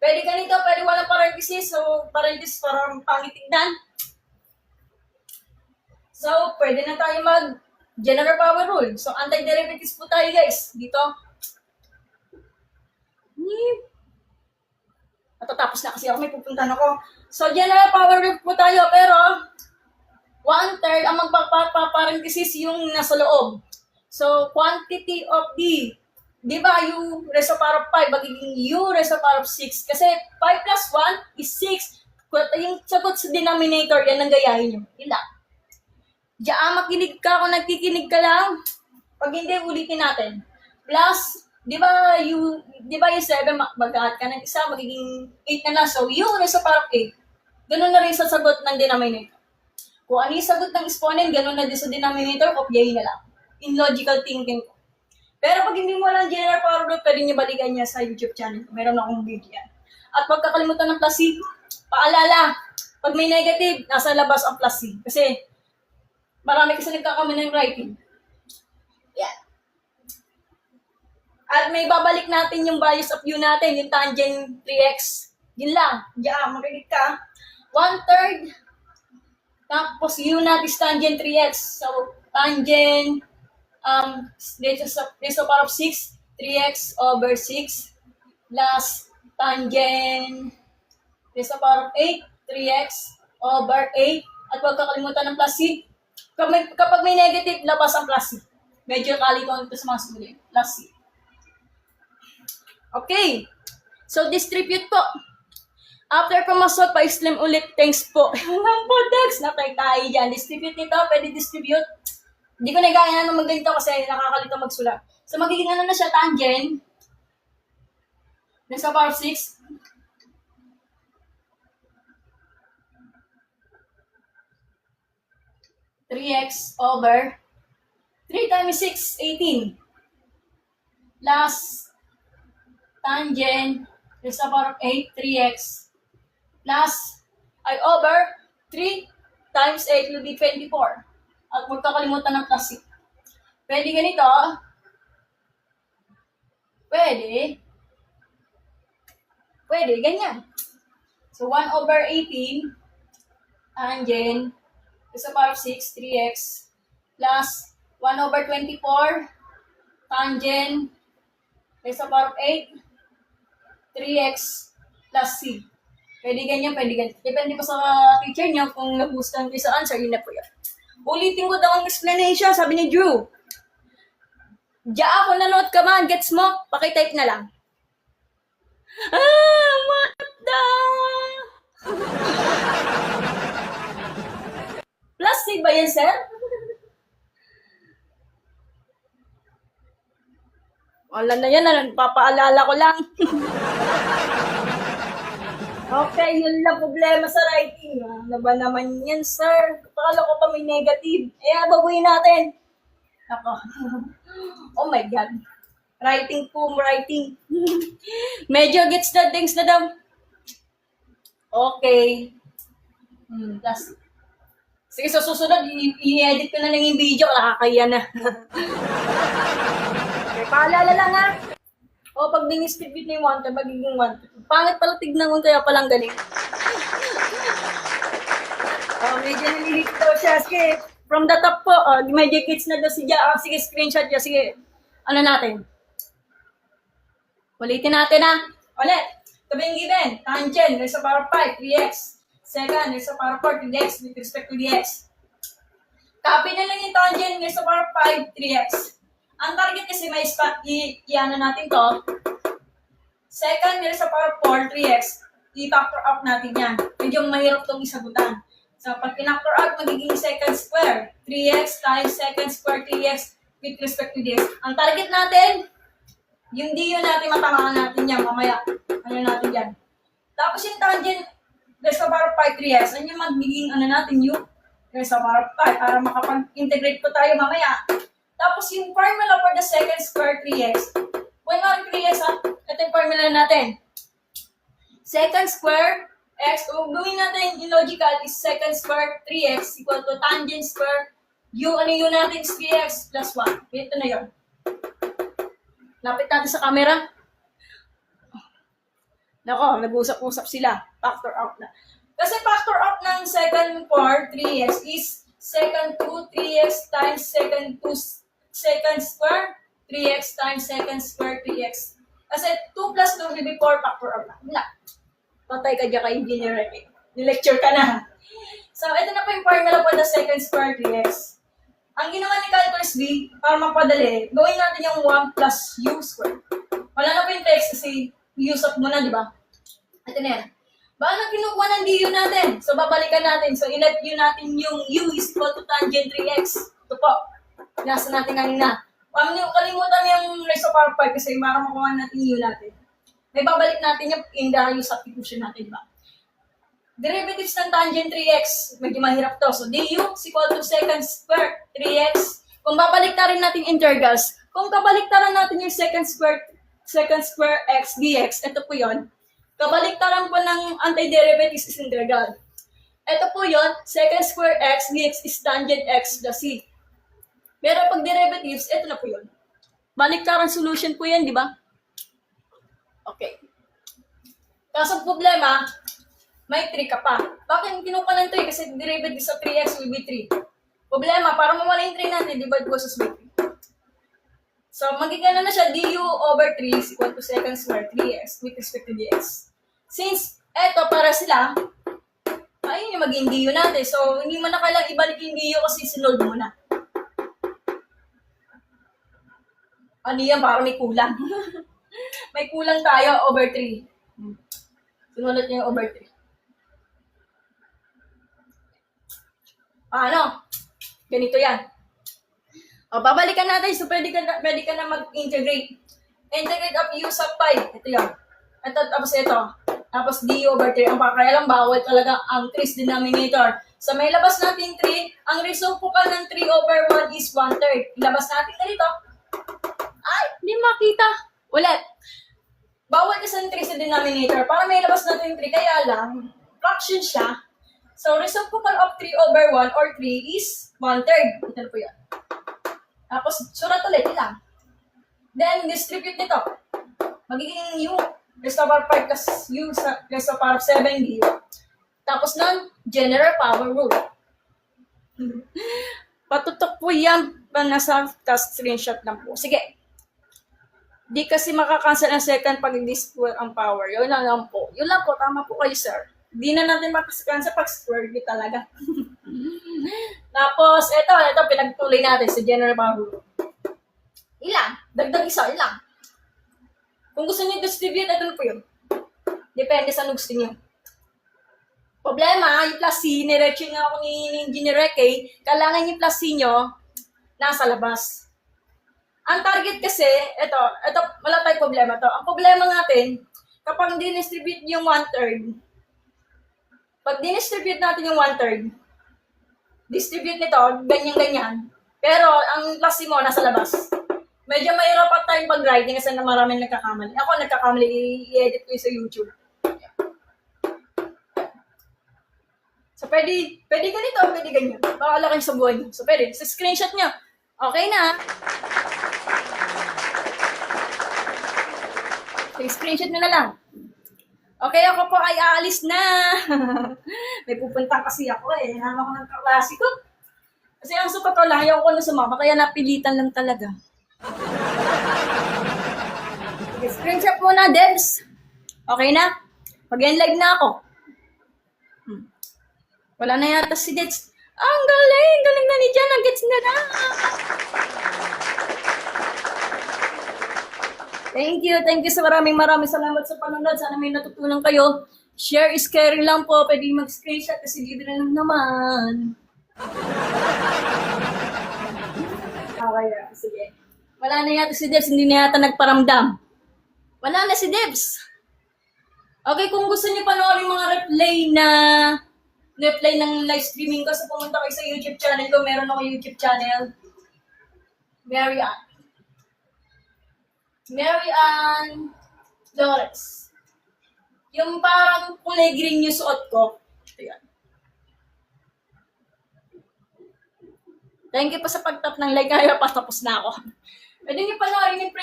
Pwede ganito, pwede walang parenthesis. So, parenthesis parang pangitignan. So, pwede na tayo mag-general power rule. So, anti-derivatives po tayo, guys. Dito. Matatapos na kasi ako, may pupuntahan ako. So, general power rule po tayo, pero 1/3 ang magpaparenthesis yung nasa loob. So, quantity of the, di ba, u raised to the power of 5, magiging u raised to the power of 6. Kasi 5 plus 1 is 6. Yung sagot sa denominator, yan ang gayahin nyo. Ilan? Diyan, makinig ka kung nagkikinig ka lang. Pag hindi, ulitin natin. Plus, di ba yung 7, mag-add ka ng isa, magiging 8 na lang. So, u raised to the power of 8. Ganun na rin sa sagot ng denominator. Kung ano yung sagot ng exponent, ganun na din sa denominator, kopyahin na lang. In logical thinking ko. Pero pag hindi mo lang general power rule, pwede nyo balikan niya sa YouTube channel. Meron akong video yan. At pag kakalimutan ng plus C, paalala, pag may negative, nasa labas ang plus C. Kasi, marami kasi nagkakamali ng writing. Yan. At may babalik natin yung values of u natin, yung tangent 3x. Yun lang. Diyan, makinig ka. 1/3 tapos u natin is tangent 3x. So, tangent raised to the power of 6, 3x over 6 plus tangent raised to the power of 8, 3x over 8. At huwag kakalimutan ng plus c. Kapag may negative, labas ang plus c. Medyo kalito ito sa mga student. Plus c. Okay. So, distribute po. After pumasok, pa-slim ulit. Thanks po. Ang podex. Nakay tayo dyan. Distribute nito. Pwede distribute. Hindi ko nagaya naman ganito kasi nakakalito magsulat. So, magiging ano na siya, tangent. Nasa power of 6. (3x) over 3 times 6, 18. Plus tangent raised to the power of 8, 3x. Plus, over 3 times 8 will be 24. At huwag kakalimutan ng plus 6. Pwede ganito. Pwede. Pwede, ganyan. So, 1 over 18 tangent to the power of 6, 3x, plus 1 over 24 tangent to the power of 8, 3x, plus c. Pwede ganyan, pwede ganyan. Depende pa sa teacher niyo kung nagustuhan kayo sa answer, yun na po yan. Ulitin ko daw ang explanation, sabi ni Drew. Diya ako nanood ka man, gets mo? Pakitype na lang. What the? Plus C ba yan, sir? Wala na yan, papaalala ko lang. Okay, yun lang problema sa writing. Ano ba naman yan, sir? Pakala ko pa may negative. Babuhin natin. Ako. Oh my God. Writing po, writing. Medyo gets the things na daw. Okay. Plus. Sige, sa susunod, i-edit ko na lang yung video. Nakakaya na. Okay, paalala lang ha. O, pag diniscribute na yung 1, magiging 1. Pangit pala tignan ko, kaya palang galing. Medyo nalilito daw siya. Sige, from the top po, medyo kids na daw si Ja. Sige, screenshot niya. Sige, ano natin? Ulitin natin ha. Ulit. Ito ba yung given? Tangent, raised to the power of 5, 3x. Second, raised to the power of 4, 3x with respect to the x. Copy na lang yung tangent, raised to the power of 5, 3x. Ang target kasi may spot, i-ano natin to. Second, raised to the power of 4, 3x. I-factor out natin yan. Medyo mahirap itong isagutan. So, pag pinactor out, magiging second square. 3x times second square 3x with respect to this. Ang target natin, yung du natin, matamaan natin yan. Mamaya, ano natin yan. Tapos yung tangent, raised to the power of 5, 3x. Ano yung magiging, ano natin, u? Raised to the power of 5. Para makapag-integrate po tayo mamaya. Tapos yung formula for the second square 3x. When on 3x, ito yung formula natin. Second square x, kung gawin natin yung logical is second square 3x equal to tangent square ano yun natin is 3x plus 1. Ito na yun. Lapit natin sa camera. Nako, nag-usap-usap sila. Factor out na. Kasi factor out ng second part 3x is second 2 3x times second 2 second square 3x times second square 3x. Kasi 2 plus 2 will be 4 factor out na. Wala. Patay ka dyan ka engineer. Ni-lecture ka na. So, ito na po yung formula for the second square 3x. Ang ginawa ni calculus B, para mapadali, gawin natin yung 1 plus u square. Wala na po yung text kasi use up mo na, di ba? Ito na yan. Baka kinukuha ng du natin. So, babalikan natin. So, ilet u natin yung u is equal to tangent 3x. Ito po. Nasa natin kanina. Kalimutan yung raised to power 5 kasi para makuha natin yung u natin. May babalik natin yung in the u substitution natin, di ba? Derivatives ng tangent 3x, medyo mahirap to. So, du is equal to second square 3x. Kung babalik na rin natin integrals, kung kabaliktaran natin yung second square x dx, ito po yon. Kabaliktaran po ng antiderivatives is integral. Ito po yon, second square x dx is tangent x plus c. Pero pag derivatives, ito na po yon. Baliktaran solution po yan, di ba? Okay. Kaso problema, may 3 ka pa. Bakit kinuha ng 3? Kasi derivative sa 3x will be 3. Problema, para mawala yung 3 natin, divide versus by 3. So, magiging na siya, du over 3 is equal to second square 3x with respect to dx. Since eto para sila, ayun yung maging du natin. So, hindi mo na kailangang ibalik yung du kasi sinolve mo na. Ano yan? Parang may kulang. May kulang tayo over 3. Sinulat niya yung over 3. Ano? Ganito yan. O, babalikan natin. So, pwede ka na mag-integrate. Integrate of u sub 5. Ito yan. Ito, tapos ito. Tapos du over 3. Ang pakailang bawal talaga ang 3's denominator. So, may labas natin 3. Ang reciprocal ng 3 over 1 is 1/3. Ilabas natin na dito. Ay, hindi makita. Ulit. Bawal kasi ng 3 sa denominator. Para may labas natin 3. Kaya lang, fraction siya. So, reciprocal of 3 over 1 or 3 is 1/3. Ito na po yan. Tapos, surat ulit lang. Then, distribute nito. Magiging U raised to the power of 5 plus U raised to the power of 7 U. Tapos nun, general power rule. Patutok po yan pa nasa task screenshot lang po. Sige. Di kasi makakancel ang second pag di-square ang power. Yun lang po. Yun lang po. Tama po kayo, sir. Di na natin makakancel pag square di talaga. Tapos, ito, pinagtuloy natin sa general power. Ilang? Dagdag isa, ilang? Kung gusto niyo distribute, ito na po yun. Depende sa gusto niyo. Problema, yung plus C, niretso nga ako ni Engineer Reke, kailangan yung plus C nyo nasa labas. Ang target kasi, ito, wala tayong problema to. Ang problema natin, kapag dinistribute yung 1/3, pag dinistribute natin yung 1/3, distribute nito, ganyan-ganyan. Pero, ang plus C mo, nasa labas. Medyo mahirap tayong pag-writing kasi na maraming nagkakamali. Ako nagkakamali, i-edit ko yung sa YouTube. So, pwede ganito, pwede ganyan. Bakala kayo sa buhay nyo. So, pwede. Sa screenshot nyo. Okay na. So, screenshot nyo na lang. Okay, ako po ay aalis na. May pupunta kasi ako eh. Hinahanap ko ng kaklase ko. Kasi ang sukat ko lang, ayaw ko na sumama. Kaya napilitan lang talaga. Okay, screenshot muna, Debs. Okay na? Mag-end-live na ako. Wala na yata si Debs. Ang galing! Galing na ni Jan. Nag-gets na na. Thank you sa maraming salamat sa panonood. Sana may natutunan kayo. Share is caring lang po. Pwede mag-screenshot kasi libre lang naman. Okay, sige. Wala na yata si Debs. Hindi na yata nagparamdam. Wala na si Debs. Okay, kung gusto niyo panoorin mga replay ng live streaming ko, so pumunta kayo sa YouTube channel ko. Meron ako YouTube channel. Mary Ann Flores. Yung parang kulay green yung suot ko. Ayan. Thank you pa sa pag-tap ng like. Kaya patapos na ako. Pwede niyo panoorin yung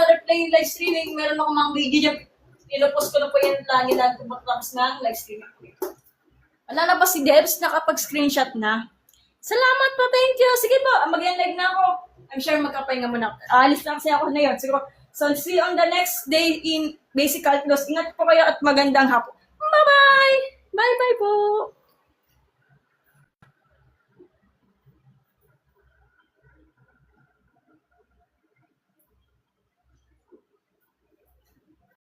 replay live streaming. Meron ako mga video dyan. Pinupost ko na po yan lagi kung matapos na ang live streaming. Wala na ba si Debs nakapag-screenshot na? Salamat po, thank you. Sige po, mag-live na ako. I'm sure magkapahinga muna. Alis na kasi ako na yun. Sige po. So, see you on the next day in Basic Calculus. Ingat po kayo at magandang hapon. Bye-bye! Bye-bye po!